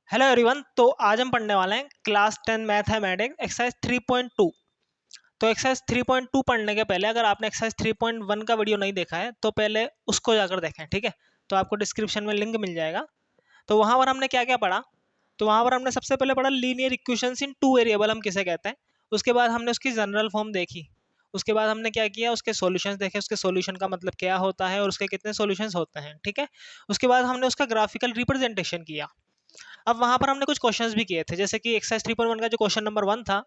Hello everyone. तो आज हम पढ़ने वाले हैं क्लास 10 मैथमेटिक्स एक्सरसाइज 3.2। तो एक्सरसाइज 3.2 पढ़ने के पहले अगर आपने एक्सरसाइज 3.1 का वीडियो नहीं देखा है तो पहले उसको जाकर देखें, ठीक है। तो आपको डिस्क्रिप्शन में लिंक मिल जाएगा। तो वहाँ पर हमने क्या क्या पढ़ा। तो वहाँ पर हमने सबसे पहले पढ़ा लीनियर इक्वेशंस इन टू वेरिएबल हम किसे कहते हैं। उसके बाद हमने उसकी जनरल फॉर्म देखी। उसके बाद हमने क्या किया, उसके सॉल्यूशंस देखे, उसके सॉल्यूशन का मतलब क्या होता है और उसके कितने सॉल्यूशंस होते हैं, ठीक है। उसके बाद हमने उसका ग्राफिकल रिप्रेजेंटेशन किया। अब वहां पर हमने कुछ क्वेश्चंस भी किए थे, जैसे कि एक्सरसाइज 3.1 का जो क्वेश्चन नंबर 1 था,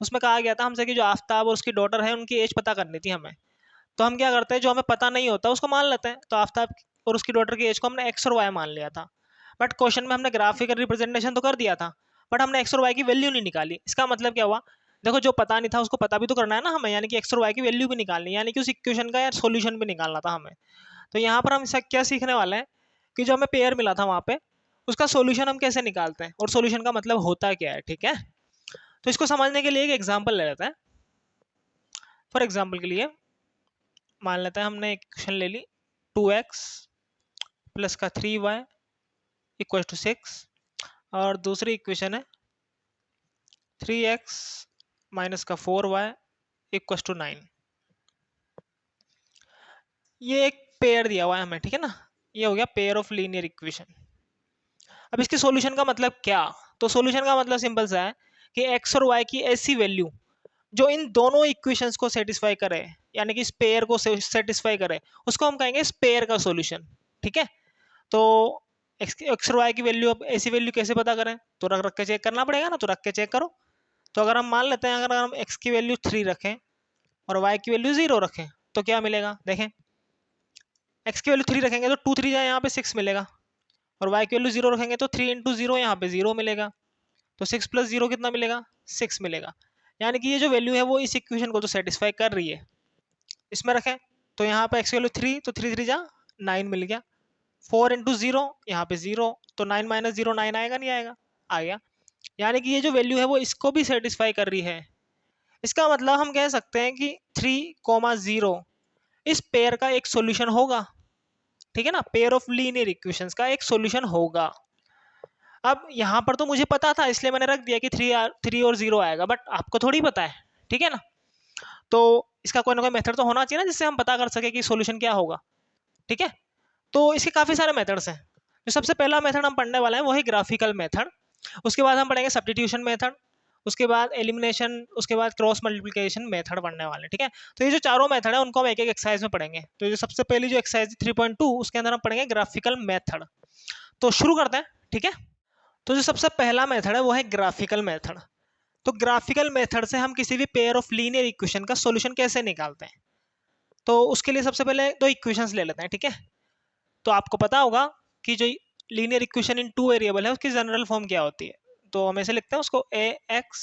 उसमें कहा गया था हमसे कि जो आफ्ताब और उसकी डॉटर है उनकी एज पता करनी थी हमें। तो हम क्या करते हैं, जो हमें पता नहीं होता उसको मान लेते हैं। तो आफ्ताब और उसकी डॉटर की एज को हमने एक्स और वाई मान लिया था। बट क्वेश्चन में हमने ग्राफिकल रिप्रेजेंटेशन तो कर दिया था, बट हमने एक्स और वाई की वैल्यू नहीं निकाली। इसका मतलब क्या हुआ, देखो जो पता नहीं था उसको पता भी तो करना है ना हमें, यानी कि एक्स और वाई की वैल्यू भी निकालनी, यानी कि उस इक्वेशन का यार सोल्यूशन भी निकालना था हमें। तो यहाँ पर हम क्या सीखने वाले हैं कि जो हमें पेयर मिला था वहाँ पे, उसका सॉल्यूशन हम कैसे निकालते हैं और सॉल्यूशन का मतलब होता क्या है, ठीक है। तो इसको समझने के लिए एक एग्जांपल ले लेते हैं। फॉर एग्जांपल के लिए मान लेते हैं हमने एक इक्वेशन ले ली 2x प्लस का 3y इक्वल टू 6, और दूसरी इक्वेशन है 3x माइनस का 4y इक्वल टू 9। ये एक पेयर दिया हुआ है हमें, ठीक है ना। ये हो गया पेयर ऑफ लीनियर इक्वेशन। अब इसके सॉल्यूशन का मतलब क्या। तो सॉल्यूशन का मतलब सिंपल सा है कि एक्स और वाई की ऐसी वैल्यू जो इन दोनों इक्वेशंस को सेटिस्फाई करे, यानी कि इस पेयर को सेटिस्फाई करे, उसको हम कहेंगे इस पेयर का सॉल्यूशन, ठीक है। तो एक्स और वाई की वैल्यू, अब ऐसी वैल्यू कैसे पता करें, तो रख रख के चेक करना पड़ेगा ना। तो रख के चेक करो। तो अगर हम मान लेते हैं, अगर हम एक्स की वैल्यू 3 रखें और वाई की वैल्यू 0 रखें तो क्या मिलेगा, देखें। एक्स की वैल्यू 3 रखेंगे तो 2 3 जाए यहाँ पे 6 मिलेगा, और वाई की वैल्यू 0 रखेंगे तो 3 इंटू 0 यहाँ पे 0 मिलेगा। तो 6 प्लस 0 कितना मिलेगा, 6 मिलेगा। यानी कि ये जो वैल्यू है वो इस इक्वेशन को तो सेटिस्फाई कर रही है। इसमें रखें तो यहाँ पे एक्स वैल्यू 3, तो 3 3 जा 9 मिल गया। 4 इंटू 0 यहाँ पे 0, तो 9 माइनस 0 9 आएगा, नहीं आएगा, आ गया। यानी कि ये जो वैल्यू है वो इसको भी सेटिस्फाई कर रही है। इसका मतलब हम कह सकते हैं कि 3,0 इस पेयर का एक सॉल्यूशन होगा, ठीक है ना। पेयर ऑफ लीनियर इक्वेशंस का एक सॉल्यूशन होगा। अब यहाँ पर तो मुझे पता था इसलिए मैंने रख दिया कि 3 और 0 आएगा, बट आपको थोड़ी पता है, ठीक है ना। तो इसका कोई ना कोई मेथड तो होना चाहिए ना जिससे हम पता कर सके कि सॉल्यूशन क्या होगा, ठीक है। तो इसके काफी सारे मेथड्स हैं। जो सबसे पहला मेथड हम पढ़ने वाले हैं वो है ग्राफिकल मेथड। उसके बाद हम पढ़ेंगे सब्स्टिट्यूशन मेथड, उसके बाद एलिमिनेशन, उसके बाद क्रॉस मल्टीप्लिकेशन मेथड पढ़ने वाले हैं, ठीक है। तो ये जो चारों मेथड है उनको हम एक एक एक्सरसाइज में पढ़ेंगे। तो ये जो सबसे पहली जो एक्सरसाइज 3.2 उसके अंदर हम पढ़ेंगे ग्राफिकल मेथड। तो शुरू करते हैं, ठीक है। तो जो सबसे पहला मेथड है वो है ग्राफिकल मेथड। तो ग्राफिकल मेथड से हम किसी भी पेयर ऑफ लीनियर इक्वेशन का सॉल्यूशन कैसे निकालते हैं। तो उसके लिए सबसे पहले दो इक्वेशंस ले लेते हैं, ठीक है। तो आपको पता होगा कि जो linear equation in two variable है उसकी जनरल फॉर्म क्या होती है। तो हम ऐसे लिखते हैं उसको a x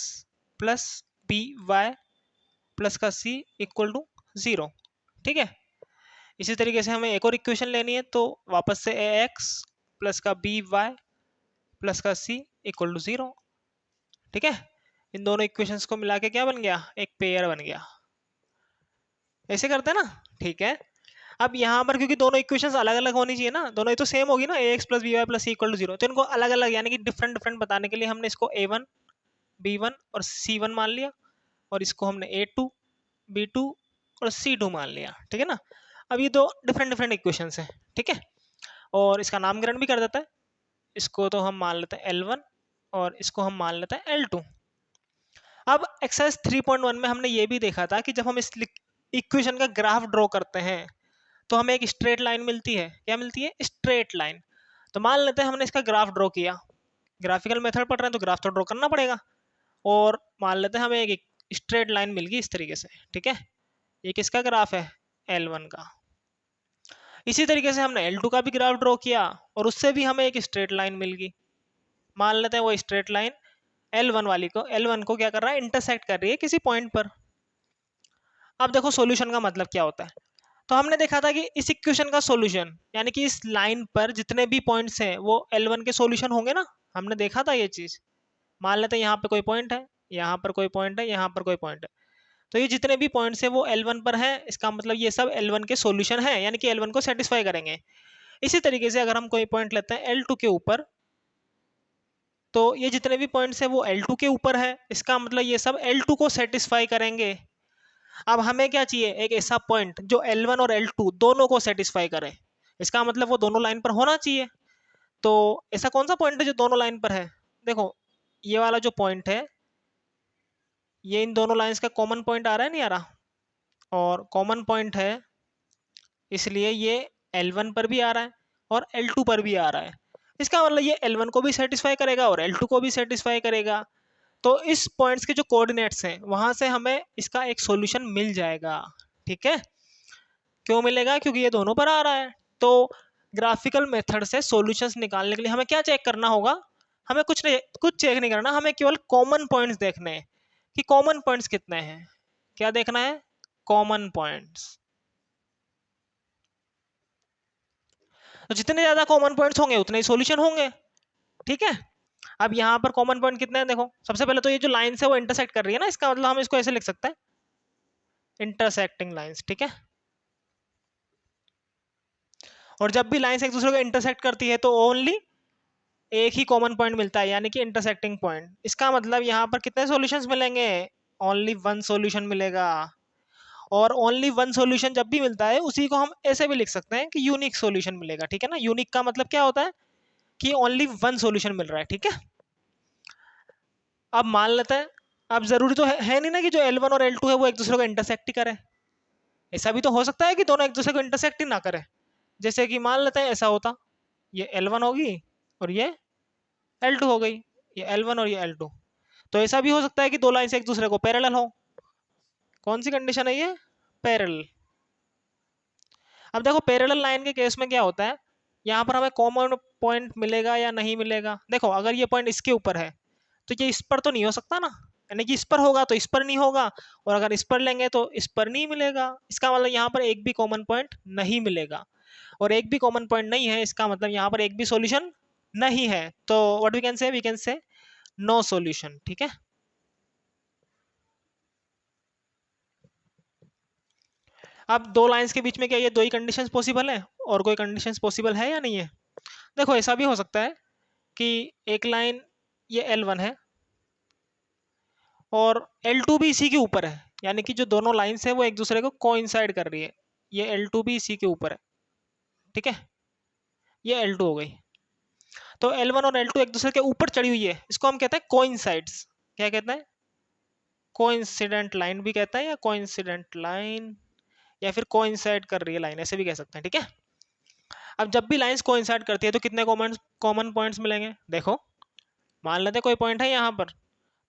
plus b y plus का सी इक्वल टू 0, ठीक है। इसी तरीके से हमें एक और इक्वेशन लेनी है, तो वापस से ए एक्स प्लस का बी वाई प्लस का सी इक्वल टू 0, ठीक है। इन दोनों इक्वेशंस को मिला के क्या बन गया, एक पेयर बन गया। ऐसे करते हैं ना, ठीक है। अब यहाँ पर क्योंकि दोनों इक्वेशंस अलग अलग होनी चाहिए ना, दोनों ही तो सेम होगी ना, a x plus b y plus c equal to 0, तो इनको अलग अलग यानी कि डिफरेंट डिफरेंट बताने के लिए हमने इसको a1 b1 और c1 मान लिया, और इसको हमने a2 b2 और c2 मान लिया, ठीक है ना। अब ये दो डिफरेंट डिफरेंट इक्वेशंस हैं, ठीक है। और इसका नामकरण भी कर देता है। इसको तो हम मान लेते हैं L1 और इसको हम मान लेते हैं L2। अब एक्सरसाइज 3.1 में हमने ये भी देखा था कि जब हम इस इक्वेशन का ग्राफ ड्रॉ करते हैं तो हमें एक स्ट्रेट लाइन मिलती है। क्या मिलती है, स्ट्रेट लाइन। तो मान लेते हैं हमने इसका ग्राफ ड्रॉ किया, ग्राफिकल मेथड पढ़ रहे हैं तो ग्राफ तो ड्रॉ करना पड़ेगा। और मान लेते हैं हमें एक स्ट्रेट लाइन मिल गई इस तरीके से, ठीक है। ये किसका ग्राफ है, L1 का। इसी तरीके से हमने L2 का भी ग्राफ ड्रॉ किया और उससे भी हमें एक स्ट्रेट लाइन मिल गई। मान लेते हैं वो स्ट्रेट लाइन L1 को क्या कर रहा है, इंटरसेक्ट कर रही है किसी पॉइंट पर। अब देखो सॉल्यूशन का मतलब क्या होता है। तो हमने देखा था कि इस इक्वेशन का सॉल्यूशन यानी कि इस लाइन पर जितने भी पॉइंट्स हैं वो L1 के सॉल्यूशन होंगे ना। हमने देखा था ये चीज। मान लेते हैं यहाँ पे कोई पॉइंट है, यहाँ पर कोई पॉइंट है, यहाँ पर कोई पॉइंट है। तो ये जितने भी पॉइंट्स हैं वो L1 पर हैं, इसका मतलब ये सब L1 के सॉल्यूशन है, यानी कि L1 को सेटिस्फाई करेंगे। इसी तरीके से अगर हम कोई पॉइंट लेते हैं L2 के ऊपर, तो ये जितने भी पॉइंट्स है वो L2 के ऊपर है, इसका मतलब ये सब L2 को सेटिस्फाई करेंगे। अब हमें क्या चाहिए, एक ऐसा पॉइंट जो L1 और L2 दोनों को सेटिस्फाई करे, इसका मतलब वो दोनों लाइन पर होना चाहिए। तो ऐसा कौन सा पॉइंट है जो दोनों लाइन पर है? देखो ये वाला जो पॉइंट है ये इन दोनों लाइंस का कॉमन पॉइंट आ रहा है, नहीं आ रहा? और कॉमन पॉइंट है इसलिए ये L1 पर भी आ रहा है और L2 पर भी आ रहा है। इसका मतलब ये L1 को भी सेटिस्फाई करेगा और L2 को भी सेटिस्फाई करेगा। तो इस पॉइंट्स के जो कोऑर्डिनेट्स हैं वहां से हमें इसका एक सॉल्यूशन मिल जाएगा। ठीक है, क्यों मिलेगा? क्योंकि ये दोनों पर आ रहा है। तो ग्राफिकल मेथड से सॉल्यूशंस निकालने के लिए हमें क्या चेक करना होगा? हमें कुछ चेक नहीं करना, हमें केवल कॉमन पॉइंट्स देखने हैं कि कॉमन पॉइंट्स कितने हैं। क्या देखना है? Common points. तो जितने ज्यादा कॉमन पॉइंट्स होंगे उतने ही सॉल्यूशन होंगे। ठीक है, अब यहाँ पर कॉमन पॉइंट कितने हैं? देखो सबसे पहले तो ये जो लाइन है वो इंटरसेक्ट कर रही है ना, इसका मतलब हम इसको ऐसे लिख सकते हैं, इंटरसेक्टिंग लाइंस। ठीक है, और जब भी लाइंस एक दूसरे को इंटरसेक्ट करती है तो ओनली एक ही कॉमन पॉइंट मिलता है, यानी कि इंटरसेक्टिंग पॉइंट। इसका मतलब यहाँ पर कितने सॉल्यूशंस मिलेंगे? ओनली वन सॉल्यूशन मिलेगा। और ओनली वन सॉल्यूशन जब भी मिलता है उसी को हम ऐसे भी लिख सकते हैं कि यूनिक सॉल्यूशन मिलेगा। ठीक है ना, यूनिक का मतलब क्या होता है कि ओनली वन सॉल्यूशन मिल रहा है। ठीक है, अब मान लेते हैं, अब जरूरी तो है नहीं ना कि जो L1 और L2 है वो एक दूसरे को इंटरसेक्ट ही करे। ऐसा भी तो हो सकता है कि दोनों एक दूसरे को इंटरसेक्ट ही ना करे। जैसे कि मान लेते हैं ऐसा होता, ये L1 होगी और ये L2 हो गई, ये L1 और ये L2। तो ऐसा भी हो सकता है कि दो लाइन से एक दूसरे को पैरेलल हो। कौन सी कंडीशन है ये? पैरेलल। अब देखो पैरेलल लाइन के केस में क्या होता है, यहाँ पर हमें कॉमन पॉइंट मिलेगा या नहीं मिलेगा। देखो अगर ये पॉइंट इसके ऊपर है तो ये इस पर तो नहीं हो सकता ना, यानी कि इस पर होगा तो इस पर नहीं होगा, और अगर इस पर लेंगे तो इस पर नहीं मिलेगा। इसका मतलब यहाँ पर एक भी कॉमन पॉइंट नहीं मिलेगा, और एक भी कॉमन पॉइंट नहीं है इसका मतलब यहाँ पर एक भी सॉल्यूशन नहीं है। तो what we can say no solution. ठीक है, अब दो लाइंस के बीच में क्या ये दो ही कंडीशंस पॉसिबल है और कोई कंडीशंस पॉसिबल है या नहीं है? देखो ऐसा भी हो सकता है कि एक लाइन ये L1 है और L2 भी इसी के ऊपर है, यानी कि जो दोनों लाइंस है वो एक दूसरे को कोइंसाइड कर रही है। ये L2 भी इसी के ऊपर है। ठीक है, ये L2 हो गई। तो L1 और L2 एक दूसरे के ऊपर चढ़ी हुई है, इसको हम कहते हैं कोइंसाइड्स। क्या कहते हैं? कोइंसिडेंट लाइन भी कहते हैं, या कोइंसिडेंट लाइन, या फिर कोइंसाइड कर रही है लाइन, ऐसे भी कह सकते हैं। ठीक है, अब जब भी लाइंस कोइंसाइड करती है तो कितने कॉमन कॉमन पॉइंट्स मिलेंगे? देखो मान लेते हैं कोई पॉइंट है यहाँ पर,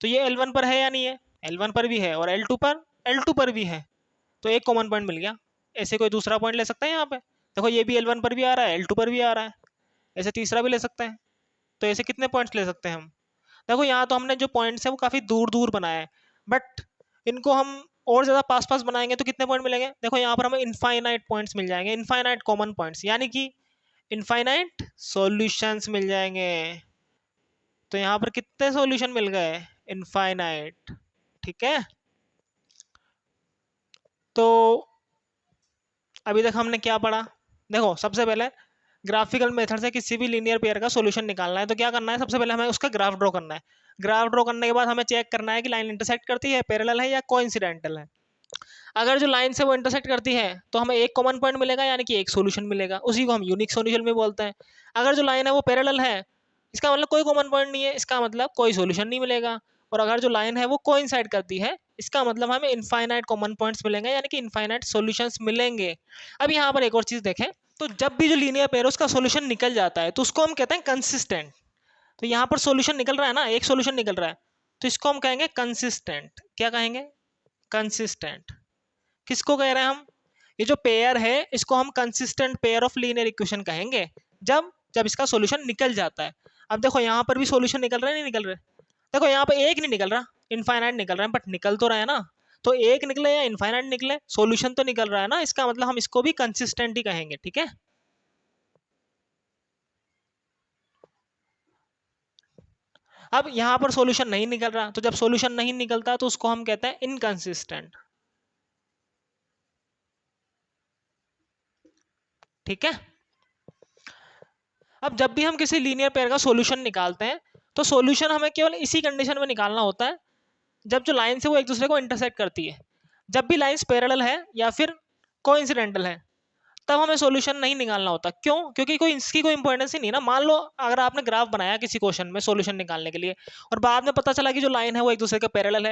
तो ये L1 पर है या नहीं है? L1 पर भी है और L2 पर भी है, तो एक कॉमन पॉइंट मिल गया। ऐसे कोई दूसरा पॉइंट ले सकते हैं यहाँ पे, देखो ये भी L1 पर भी आ रहा है, L2 पर भी आ रहा है, ऐसे तीसरा भी ले सकते हैं। तो ऐसे कितने पॉइंट्स ले सकते हैं हम? देखो यहाँ तो हमने जो पॉइंट्स है वो काफी दूर दूर बनाए हैं, बट इनको हम और ज्यादा पास पास बनाएंगे तो कितने पॉइंट मिलेंगे? देखो यहाँ पर हमें इनफाइनाइट पॉइंट्स मिल जाएंगे, इनफाइनाइट कॉमन पॉइंट्स, यानी कि इनफाइनाइट सॉल्यूशंस मिल जाएंगे। तो यहाँ पर कितने सॉल्यूशन मिल गए? इनफाइनाइट। ठीक है, तो अभी तक हमने क्या पढ़ा? देखो सबसे पहले ग्राफिकल मेथड से किसी भी लीनियर पेयर का सॉल्यूशन निकालना है तो क्या करना है? सबसे पहले हमें उसका ग्राफ ड्रॉ करना है। ग्राफ ड्रॉ करने के बाद हमें चेक करना है कि लाइन इंटरसेक्ट करती है, पैरेलल है या कोइंसिडेंटल है। अगर जो लाइन से वो इंटरसेक्ट करती है तो हमें एक कॉमन पॉइंट मिलेगा, यानी कि एक सॉल्यूशन मिलेगा, उसी को हम यूनिक सॉल्यूशन में बोलते हैं। अगर जो लाइन है वो पैरेलल है, इसका मतलब कोई कॉमन पॉइंट नहीं है, इसका मतलब कोई सॉल्यूशन नहीं मिलेगा। और अगर जो लाइन है वो कोइंसाइड करती है, इसका मतलब हमें इनफाइनाइट कॉमन पॉइंट्स मिलेंगे, यानी कि इनफाइनाइट सॉल्यूशंस मिलेंगे। अब यहाँ पर एक और चीज देखें, तो जब भी जो लीनियर पेयर है उसका सॉल्यूशन निकल जाता है तो उसको हम कहते हैं कंसिस्टेंट। तो यहाँ पर सॉल्यूशन निकल रहा है ना, एक सॉल्यूशन निकल रहा है, तो इसको हम कहेंगे कंसिस्टेंट। क्या कहेंगे? कंसिस्टेंट। किसको कह रहे हैं हम? ये जो पेयर है इसको हम consistent pair of linear equation कहेंगे, जब जब इसका सॉल्यूशन निकल जाता है। अब देखो यहाँ पर भी सॉल्यूशन निकल रहा है, नहीं निकल रहा है? देखो यहाँ पे एक नहीं निकल रहा, इनफाइनाइट निकल रहा है, बट निकल तो रहा है ना। तो एक निकले या इनफाइनाइट निकले, सॉल्यूशन तो निकल रहा है ना, इसका मतलब हम इसको भी कंसिस्टेंट ही कहेंगे। ठीक है, अब यहाँ पर सॉल्यूशन नहीं निकल रहा, तो जब सॉल्यूशन नहीं निकलता तो उसको हम कहते हैं इनकंसिस्टेंट। ठीक है, अब जब भी हम किसी लीनियर पेयर का सॉल्यूशन निकालते हैं तो सॉल्यूशन हमें केवल इसी कंडीशन में निकालना होता है जब जो लाइन है वो एक दूसरे को इंटरसेक्ट करती है। जब भी लाइंस पैरेलल है या फिर कोइंसिडेंटल है तब हमें सॉल्यूशन नहीं निकालना होता। क्यों? क्योंकि कोई इसकी कोई इंपॉर्टेंस ही नहीं ना। मान लो अगर आपने ग्राफ बनाया किसी क्वेश्चन में सॉल्यूशन निकालने के लिए और बाद में पता चला कि जो लाइन है वो एक दूसरे के पैरेलल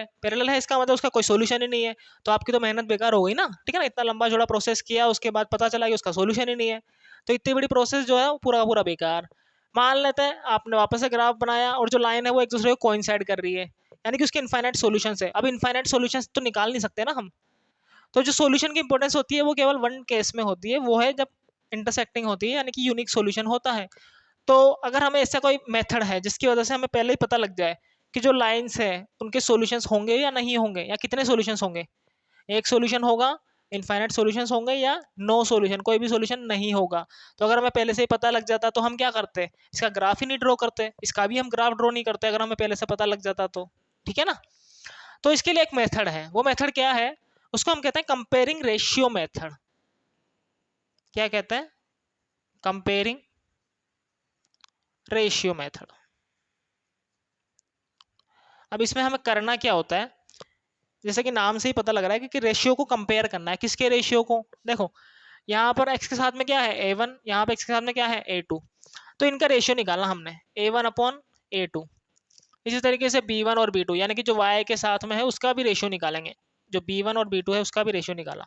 है, इसका मतलब उसका कोई सॉल्यूशन ही नहीं है, तो आपकी तो मेहनत बेकार हो गई ना। ठीक है ना, इतना लंबा चौड़ा प्रोसेस किया, उसके बाद पता चला कि उसका सॉल्यूशन ही नहीं है, तो इतनी बड़ी प्रोसेस जो है वो पूरा का पूरा बेकार। मान लेते हैं आपने वापस से ग्राफ बनाया और जो लाइन है वो एक दूसरे को कोइंसाइड कर रही है, यानी कि उसके इनफाइनाइट सॉल्यूशन है। अब इनफाइनाइट सॉल्यूशन तो निकाल नहीं सकते ना हम, तो जो सॉल्यूशन की इंपॉर्टेंस होती है वो केवल वन केस में होती है, वो है जब इंटरसेक्टिंग होती है, यानी कि यूनिक सॉल्यूशन होता है। तो अगर हमें ऐसा कोई मेथड है जिसकी वजह से हमें पहले ही पता लग जाए कि जो लाइंस है उनके सॉल्यूशंस होंगे या नहीं होंगे, या कितने सॉल्यूशंस होंगे, एक सॉल्यूशन होगा, इनफाइनाइट सॉल्यूशंस होंगे, या नो सॉल्यूशन, कोई भी सॉल्यूशन नहीं होगा। तो अगर हमें पहले से ही पता लग जाता तो हम क्या करते, इसका ग्राफ ही नहीं ड्रॉ करते, इसका भी हम ग्राफ ड्रॉ नहीं करते अगर हमें पहले से पता लग जाता तो। ठीक है ना। तो इसके लिए एक मेथड है, वो मेथड क्या है, उसको हम कहते हैं कंपेयरिंग रेशियो मेथड। क्या कहते हैं? Comparing ratio method. अब इसमें हमें करना क्या होता है, जैसे कि नाम से ही पता लग रहा है कि रेशियो को कंपेयर करना है। किसके रेशियो को? देखो यहाँ पर x के साथ में क्या है a1, यहाँ पे x के साथ में क्या है a2, तो इनका रेशियो निकालना हमने a1 अपॉन a2। इसी तरीके से b1 और b2, यानी कि जो y के साथ में है उसका भी रेशियो निकालेंगे, जो b1 और b2 है उसका भी रेशियो निकाला,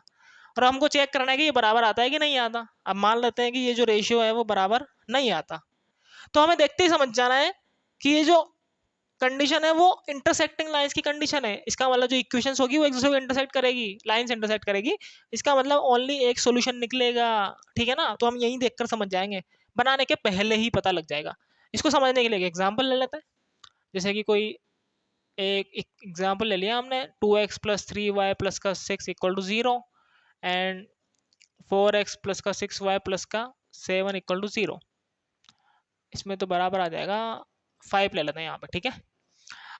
और हमको चेक करना है कि ये बराबर आता है कि नहीं आता। अब मान लेते हैं कि ये जो रेशियो है वो बराबर नहीं आता, तो हमें देखते ही समझ जाना है कि ये जो कंडीशन है वो इंटरसेक्टिंग लाइंस की कंडीशन है। इसका मतलब जो इक्वेशंस होगी वो एक दूसरे को इंटरसेक्ट करेगी, लाइंस इंटरसेक्ट करेगी, इसका मतलब ओनली एक सॉल्यूशन निकलेगा। ठीक है ना, तो हम यही देखकर समझ जाएंगे, बनाने के पहले ही पता लग जाएगा। इसको समझने के लिए एग्जाम्पल ले लेते हैं, जैसे कि कोई एक एग्जाम्पल ले लिया हमने, 2x प्लस 3y प्लस का 6 equal to 0 and 4x plus का 6y प्लस का 7 इक्वल टू 0। इसमें तो बराबर आ जाएगा 5 ले लेते हैं यहाँ पर। ठीक है,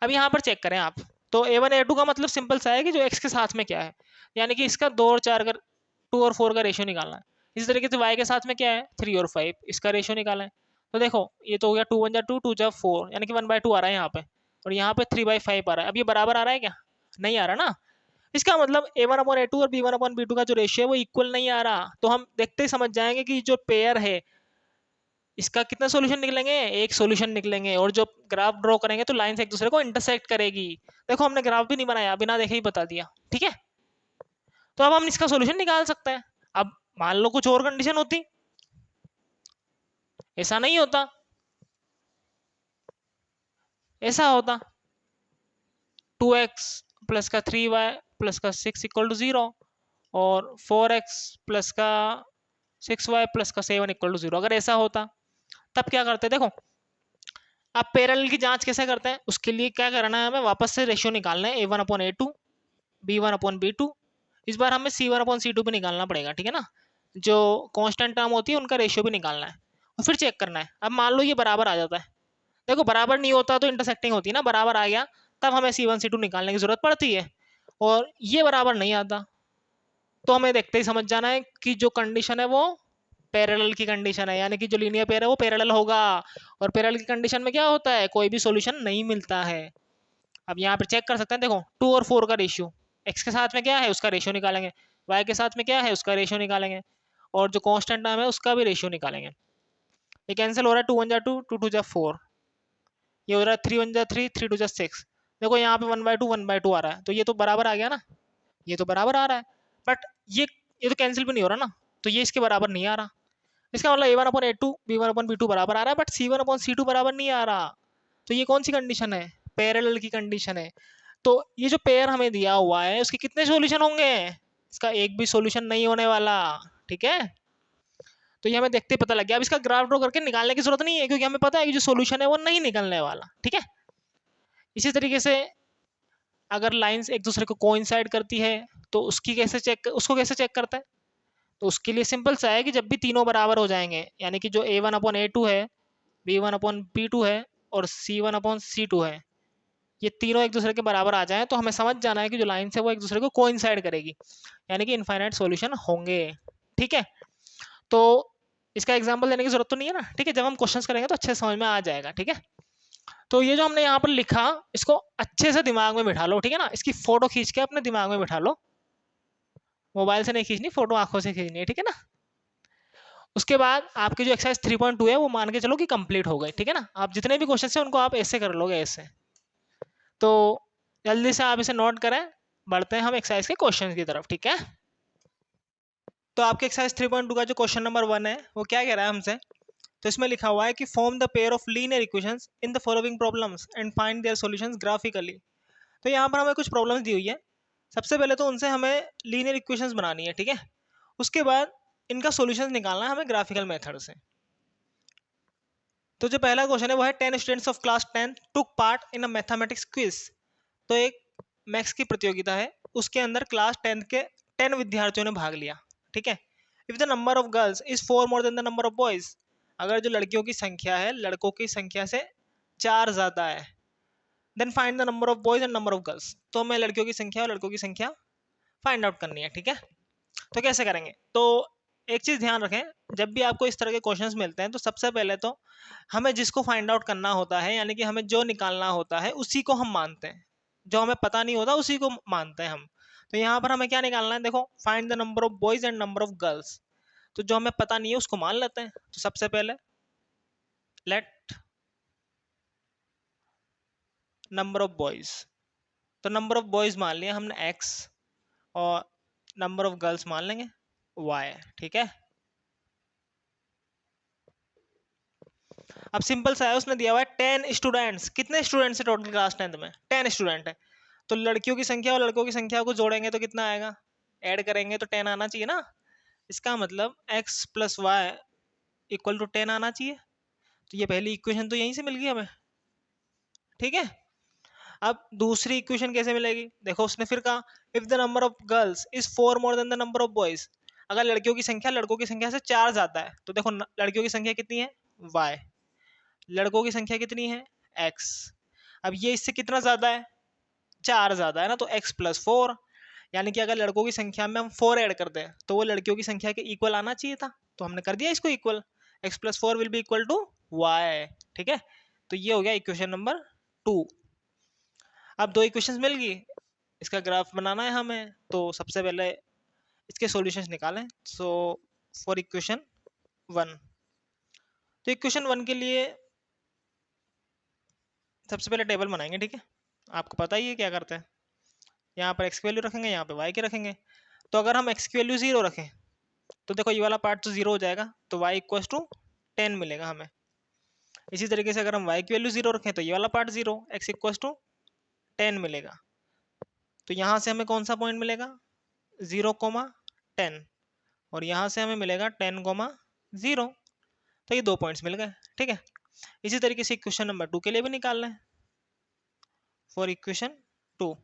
अब यहाँ पर चेक करें आप, तो a1 a2 का मतलब सिंपल सा है कि जो x के साथ में क्या है, यानी कि इसका 2 और 4 का 2 और 4 का रेशियो निकालना है। इसी तरीके से y के साथ में क्या है 3 और 5, इसका रेशियो निकालना है। तो देखो ये तो हो गया 2 1 जा 2 2 जा 4, यानी कि 1/2 आ रहा है यहाँ पे, और यहाँ पे 3/5 आ रहा है। अब ये बराबर आ रहा है क्या? नहीं आ रहा ना। इसका मतलब a1 अपॉन a2 और b1 अपॉन b2 का जो रेशियो है वो इक्वल नहीं आ रहा। तो हम देखते ही समझ जाएंगे कि जो पेयर है इसका कितना सॉल्यूशन निकलेंगे, एक सॉल्यूशन निकलेंगे, और जो ग्राफ ड्रॉ करेंगे तो लाइन से एक दूसरे को इंटरसेक्ट करेगी। देखो हमने ग्राफ भी नहीं बनाया, बिना देखे ही बता दिया। ठीक है, तो अब हम इसका सॉल्यूशन निकाल सकते हैं। अब मान लो कुछ और कंडीशन होती, ऐसा नहीं होता, ऐसा होता 2x प्लस का 3y प्लस का 6 इक्वल टू 0 और 4x प्लस का 6y प्लस का 7 इक्वल टू 0। अगर ऐसा होता तब क्या करते, देखो अब पैरेलल की जांच कैसे करते हैं, उसके लिए क्या करना है, हमें वापस से रेशियो निकालना है a1 upon a2, b1 upon b2। इस बार हमें c1 अपॉन c2 भी निकालना पड़ेगा। ठीक है ना, जो कांस्टेंट टर्म होती है उनका रेशियो भी निकालना है और फिर चेक करना है। अब मान लो ये बराबर आ जाता है, देखो बराबर नहीं होता तो इंटरसेक्टिंग होती है ना, बराबर आ गया तब हमें c1 c2 निकालने की जरूरत पड़ती है, और ये बराबर नहीं आता तो हमें देखते ही समझ जाना है कि जो कंडीशन है वो पैरेलल की कंडीशन है, यानी कि जो लीनियर पेयर है वो पैरेलल होगा, और पैरेलल की कंडीशन में क्या होता है, कोई भी सॉल्यूशन नहीं मिलता है। अब यहाँ पर चेक कर सकते हैं, देखो 2 और 4 का रेशियो, x के साथ में क्या है उसका रेशियो निकालेंगे, y के साथ में क्या है उसका रेशियो निकालेंगे, और जो कांस्टेंट टर्म है उसका भी रेशियो निकालेंगे। ये कैंसिल हो रहा है, 2 1 जा 2 2 2 जा 4, ये हो रहा है 3 1 जा 3 3 2 जा 6। देखो यहाँ पे 1/2 आ रहा है, तो ये तो बराबर आ गया ना, ये तो बराबर आ रहा है, बट ये तो कैंसिल भी नहीं हो रहा ना, तो ये इसके बराबर नहीं आ रहा। इसका मतलब a1 upon a2 b1 upon b2 बराबर आ रहा है, बट c1 अपॉन c2 बराबर नहीं आ रहा। तो ये कौन सी कंडीशन है, पैरेलल की कंडीशन है। तो ये जो पेयर हमें दिया हुआ है उसके कितने सॉल्यूशन होंगे, इसका एक भी सॉल्यूशन नहीं होने वाला। ठीक है, तो ये हमें देखते ही पता लग गया। अब इसका ग्राफ ड्रॉ करके निकालने की जरूरत नहीं है, क्योंकि हमें पता है कि जो सॉल्यूशन है वो नहीं निकलने वाला। ठीक है, इसी तरीके से अगर लाइंस एक दूसरे को कोइंसाइड करती है तो उसको कैसे चेक करते हैं, तो उसके लिए सिंपल सा है कि जब भी तीनों बराबर हो जाएंगे, यानी कि जो a1 अपॉन a2 है, b1 अपॉन b2 है और c1 अपॉन c2 है, ये तीनों एक दूसरे के बराबर आ जाएं तो हमें समझ जाना है कि जो लाइन है वो एक दूसरे को कोइंसाइड करेगी, यानी कि इनफाइनाइट सॉल्यूशन होंगे। ठीक है, तो इसका एग्जांपल देने की जरूरत तो नहीं है ना। ठीक है, जब हम क्वेश्चंस करेंगे तो अच्छे समझ में आ जाएगा। ठीक है, तो ये जो हमने यहाँ पर लिखा, इसको अच्छे से दिमाग में बिठा लो, ठीक है ना। इसकी फोटो खींच के अपने दिमाग में बिठा लो, मोबाइल से नहीं खींचनी, फोटो आंखों से खींचनी है, ठीक है ना। उसके बाद आपकी जो एक्सरसाइज 3.2 है वो मान के चलो कि कंप्लीट हो गई, ठीक है ना। आप जितने भी क्वेश्चन है उनको आप ऐसे कर लोगे, ऐसे। तो जल्दी से आप इसे नोट करें, बढ़ते हैं हम एक्सरसाइज के क्वेश्चन की तरफ, ठीक है। तो आपके एक्सरसाइज 3.2 का जो क्वेश्चन नंबर 1 है वो क्या कह रहा है हमसे। तो इसमें लिखा हुआ है कि form the pair of linear equations in the following problems and find their solutions graphically. तो यहाँ पर हमें कुछ प्रॉब्लम्स दी हुई है। सबसे पहले तो उनसे हमें लीनियर इक्वेशंस बनानी है, ठीक है। उसके बाद इनका सॉल्यूशंस निकालना है हमें ग्राफिकल मेथड से। तो जो पहला क्वेश्चन है वो है 10 students of class 10 took part in a mathematics quiz. तो एक मैथ्स की प्रतियोगिता है, उसके अंदर क्लास 10 के 10 विद्यार्थियों ने भाग लिया, ठीक है। If the number of girls is 4 more than the number of boys, अगर जो लड़कियों की संख्या है लड़कों की संख्या से 4 ज्यादा है, then find the number of boys and number of girls. तो हमें लड़कियों की संख्या और लड़कों की संख्या फाइंड आउट करनी है, ठीक है। तो कैसे करेंगे, तो एक चीज ध्यान रखें, जब भी आपको इस तरह के क्वेश्चंस मिलते हैं तो सबसे पहले तो हमें जिसको फाइंड आउट करना होता है, यानी कि हमें जो निकालना होता है उसी को हम मानते हैं, जो हमें पता नहीं होता उसी को मानते हैं हम। तो यहाँ पर हमें क्या निकालना है, देखो find the number of boys and number of girls. तो जो हमें पता नहीं है उसको मान लेते हैं। तो सबसे पहले लेट नंबर ऑफ बॉयज, तो नंबर ऑफ बॉयज मान लिया हमने एक्स, और नंबर ऑफ गर्ल्स मान लेंगे वाई, ठीक है। अब सिंपल सा है, उसने दिया हुआ है 10 स्टूडेंट्स। कितने स्टूडेंट्स है टोटल क्लास 10 में, 10 स्टूडेंट है। तो लड़कियों की संख्या और लड़कों की संख्या को जोड़ेंगे तो कितना आएगा, ऐड करेंगे तो 10 आना चाहिए ना। इसका मतलब x plus y equal to 10 आना चाहिए। तो ये पहली इक्वेशन तो यहीं से मिल गई हमें, ठीक है। अब दूसरी इक्वेशन कैसे मिलेगी, देखो उसने फिर कहा if the number of girls is 4 more than the number of boys, अगर लड़कियों की संख्या लड़कों की संख्या से 4 ज्यादा है, तो देखो लड़कियों की संख्या कितनी है y, लड़कों की संख्या कितनी है x। अब ये इससे कितना ज्यादा है, 4 ज्यादा है ना, तो x प्लस 4, यानी कि अगर लड़कों की संख्या में हम 4 ऐड कर दें तो वो लड़कियों की संख्या के इक्वल आना चाहिए था, तो हमने कर दिया इसको equal. x plus 4 will be equal to y, ठीक है। तो ये हो गया इक्वेशन नंबर 2। अब दो इक्वेशंस मिल गई, इसका ग्राफ बनाना है हमें, तो सबसे पहले इसके सॉल्यूशंस निकालें। सो फॉर इक्वेशन 1, तो इक्वेशन 1 के लिए सबसे पहले टेबल बनाएंगे, ठीक है। आपको पता ही है क्या करते हैं, यहाँ पर x की वैल्यू रखेंगे, यहाँ पे y की रखेंगे। तो अगर हम x की वैल्यू 0 रखें तो देखो ये वाला पार्ट तो 0 हो जाएगा, तो y इक्वल टू 10 मिलेगा हमें। इसी तरीके से अगर हम y की वैल्यू 0 रखें तो ये वाला पार्ट 0, x इक्वल टू 10 मिलेगा। तो यहाँ से हमें कौन सा पॉइंट मिलेगा, 0,10, और यहाँ से हमें मिलेगा 10,0। तो ये 2 पॉइंट्स मिल गए, ठीक है। इसी तरीके से इक्वेशन नंबर 2 के लिए भी निकालना है। फॉर इक्वेशन 2,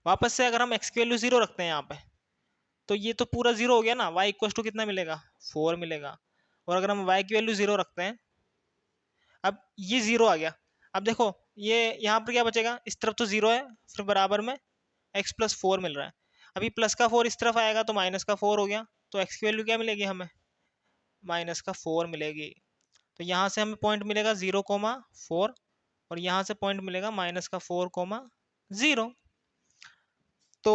वापस से अगर हम x की वैल्यू 0 रखते हैं यहाँ पे, तो ये तो पूरा 0 हो गया ना, y इक्वल टू कितना मिलेगा 4 मिलेगा। और अगर हम y की वैल्यू 0 रखते हैं, अब ये 0 आ गया। अब देखो ये यहाँ पर क्या बचेगा, इस तरफ तो 0 है, फिर बराबर में x प्लस 4 मिल रहा है। अभी प्लस का 4 इस तरफ आएगा तो माइनस का 4 हो गया, तो x की वैल्यू क्या मिलेगी हमें, माइनस का 4 मिलेगी। तो यहाँ से हमें पॉइंट मिलेगा 0,4, और यहाँ से पॉइंट मिलेगा माइनस का 4,0। तो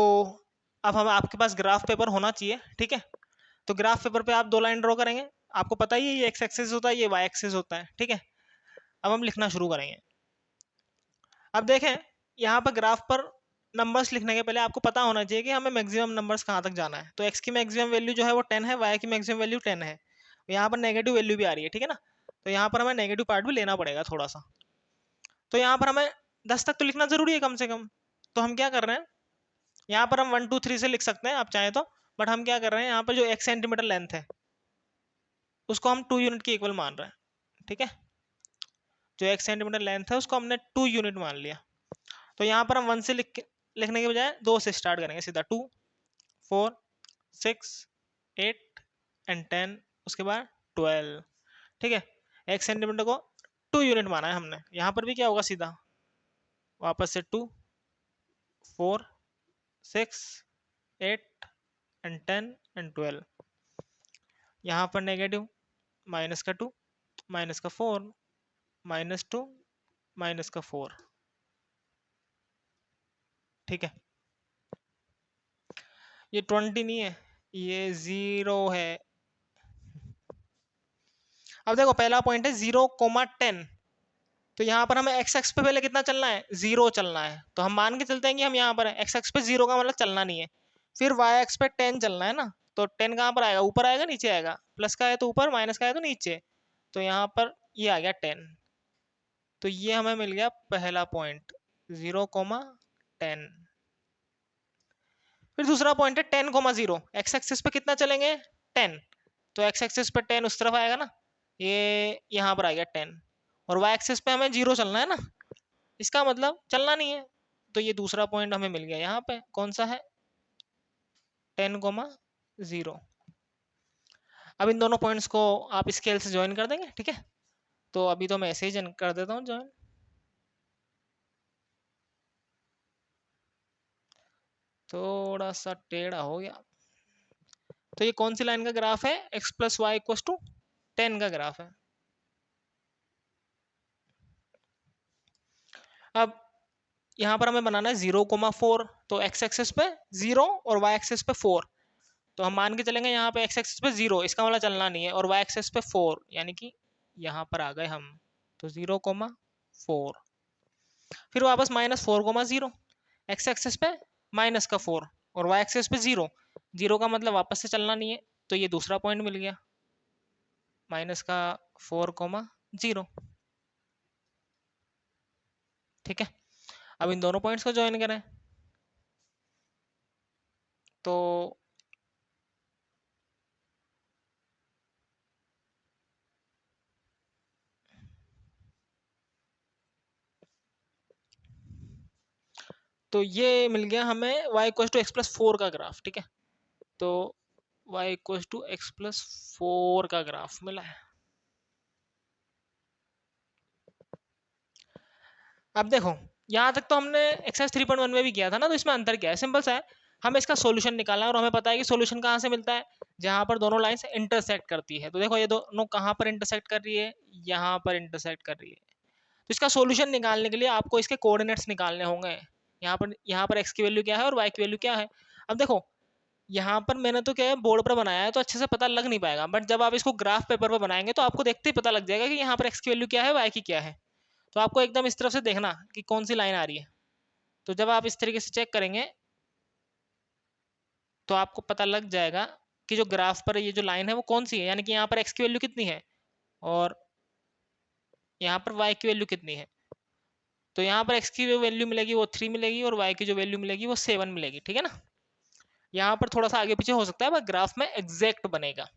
अब हम आपके पास ग्राफ पेपर होना चाहिए, ठीक है। तो ग्राफ पेपर पे आप 2 लाइन ड्रॉ करेंगे, आपको पता ही है ये x एक्सिस होता है, ये y एक्सिस होता है, ठीक है। अब हम लिखना शुरू करेंगे। अब देखें यहाँ पर ग्राफ पर नंबर्स लिखने के पहले आपको पता होना चाहिए कि हमें मैक्सिमम नंबर्स कहाँ तक जाना है। तो x की मैक्सिमम वैल्यू जो है वो 10 है, y की मैक्सिमम वैल्यू 10 है। यहाँ पर नेगेटिव वैल्यू भी आ रही है, ठीक है ना। तो यहाँ पर हमें नेगेटिव पार्ट भी लेना पड़ेगा थोड़ा सा। तो यहाँ पर हमें 10 तक तो लिखना जरूरी है कम से कम। तो हम क्या कर रहे हैं, यहाँ पर हम 1 2 3 से लिख सकते हैं आप चाहें तो, बट हम क्या कर रहे हैं, यहाँ पर जो 1 सेंटीमीटर लेंथ है उसको हम 2 यूनिट के इक्वल मान रहे हैं, ठीक है। जो 1 सेंटीमीटर लेंथ है उसको हमने 2 यूनिट मान लिया। तो यहाँ पर हम 1 से लिखने के बजाय 2 से स्टार्ट करेंगे सीधा, 2 4 6 8 एंड 10, उसके बाद 12, ठीक है। 1 सेंटीमीटर को 2 यूनिट माना है हमने। यहाँ पर भी क्या होगा, सीधा वापस से 2 4 6 8 एंड 10 एंड 12। यहाँ पर नेगेटिव, माइनस का 2, माइनस का 4, -2, माइनस का 4। ठीक है, ये 20 नहीं है, ये 0 है। अब देखो पहला पॉइंट है 0,10, तो यहाँ पर हमें एक्स एक्स पे पहले कितना चलना है, 0 चलना है। तो हम मान के चलते हैं कि हम यहाँ पर एक्स एक्स पे 0 का मतलब चलना नहीं है। फिर वाई एक्स पे 10 चलना है ना, तो 10 कहाँ पर आएगा, ऊपर आएगा नीचे आएगा, प्लस का है तो ऊपर, माइनस का है तो नीचे। तो यहाँ पर ये आ गया 10। तो ये हमें मिल गया पहला पॉइंट, 0,10। फिर दूसरा पॉइंट है 10,0, एक्स एक्सिस पे कितना चलेंगे, 10। तो एक्स एक्सिस पे 10 उस तरफ आएगा ना, ये यहाँ पर आ गया 10। और वाई एक्सिस पे हमें 0 चलना है ना, इसका मतलब चलना नहीं है। तो ये दूसरा पॉइंट हमें मिल गया यहाँ पे, कौन सा है, 10,0। अब इन दोनों पॉइंट्स को आप स्केल से ज्वाइन कर देंगे, ठीक है। तो अभी तो मैं ऐसे ही कर देता हूँ ज्वाइन। थोड़ा सा टेढ़ा हो गया। तो ये कौन सी लाइन का ग्राफ है, x plus y equal to 10 का ग्राफ है। अब यहाँ पर हमें बनाना है 0,4, तो x एक्सिस पे 0 और y एक्सिस पे 4। तो हम मान के चलेंगे यहाँ पे x एक्सिस पे 0, इसका मतलब चलना नहीं है, और y एक्सिस पे 4, यानी कि यहाँ पर आ गए हम। तो 0,4, फिर वापस -4,0, x एक्सिस पे -4 और y एक्सिस पे 0, 0 का मतलब वापस से चलना नहीं है। तो ये दूसरा पॉइंट मिल गया, -4,0। ठीक है, अब इन दोनों पॉइंट्स को ज्वाइन करें। तो ये मिल गया हमें y equal to x plus 4 का ग्राफ। ठीक है, तो y equal to x plus 4 का ग्राफ मिला है। अब देखो यहाँ तक तो हमने एक्सरसाइज 3.1 में भी किया था ना, तो इसमें अंतर क्या है, सिंपल सा है। हमें इसका सॉल्यूशन निकालना है और हमें पता है कि सॉल्यूशन कहाँ से मिलता है, जहाँ पर दोनों लाइंस इंटरसेक्ट करती है। तो देखो ये दोनों कहाँ पर इंटरसेक्ट कर रही है, यहाँ पर इंटरसेक्ट कर रही है। तो इसका सॉल्यूशन निकालने के लिए आपको इसके कोऑर्डिनेट्स निकालने होंगे। यहाँ पर एक्स की वैल्यू क्या है और वाई की वैल्यू क्या है। अब देखो यहाँ पर मैंने तो क्या है बोर्ड पर बनाया है, तो अच्छे से पता लग नहीं पाएगा, बट जब आप इसको ग्राफ पेपर पर बनाएंगे तो आपको देखते ही पता लग जाएगा कि यहाँ पर एक्स की वैल्यू क्या है, वाई की क्या है। तो आपको एकदम इस तरफ से देखना कि कौन सी लाइन आ रही है। तो जब आप इस तरीके से चेक करेंगे तो आपको पता लग जाएगा कि जो ग्राफ पर ये जो लाइन है वो कौन सी है, यानी कि यहाँ पर एक्स की वैल्यू कितनी है और यहाँ पर वाई की वैल्यू कितनी है। तो यहाँ पर एक्स की जो वैल्यू मिलेगी वो 3 मिलेगी और वाई की जो वैल्यू मिलेगी वो 7 मिलेगी। ठीक है ना, यहाँ पर थोड़ा सा आगे पीछे हो सकता है बट ग्राफ में एग्जैक्ट बनेगा।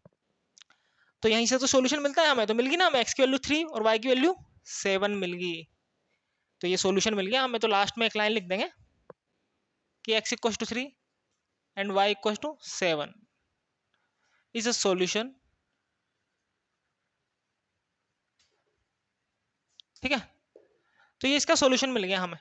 तो यहीं से तो सॉल्यूशन मिलता है हमें, तो मिल गई ना हमें एक्स की वैल्यू 3 और वाई की वैल्यू 7 मिल गई। तो ये सॉल्यूशन मिल गया हमें। तो लास्ट में एक लाइन लिख देंगे कि x equal to 3 and y equal to 7 is a solution. ठीक है, तो ये इसका सॉल्यूशन मिल गया हमें।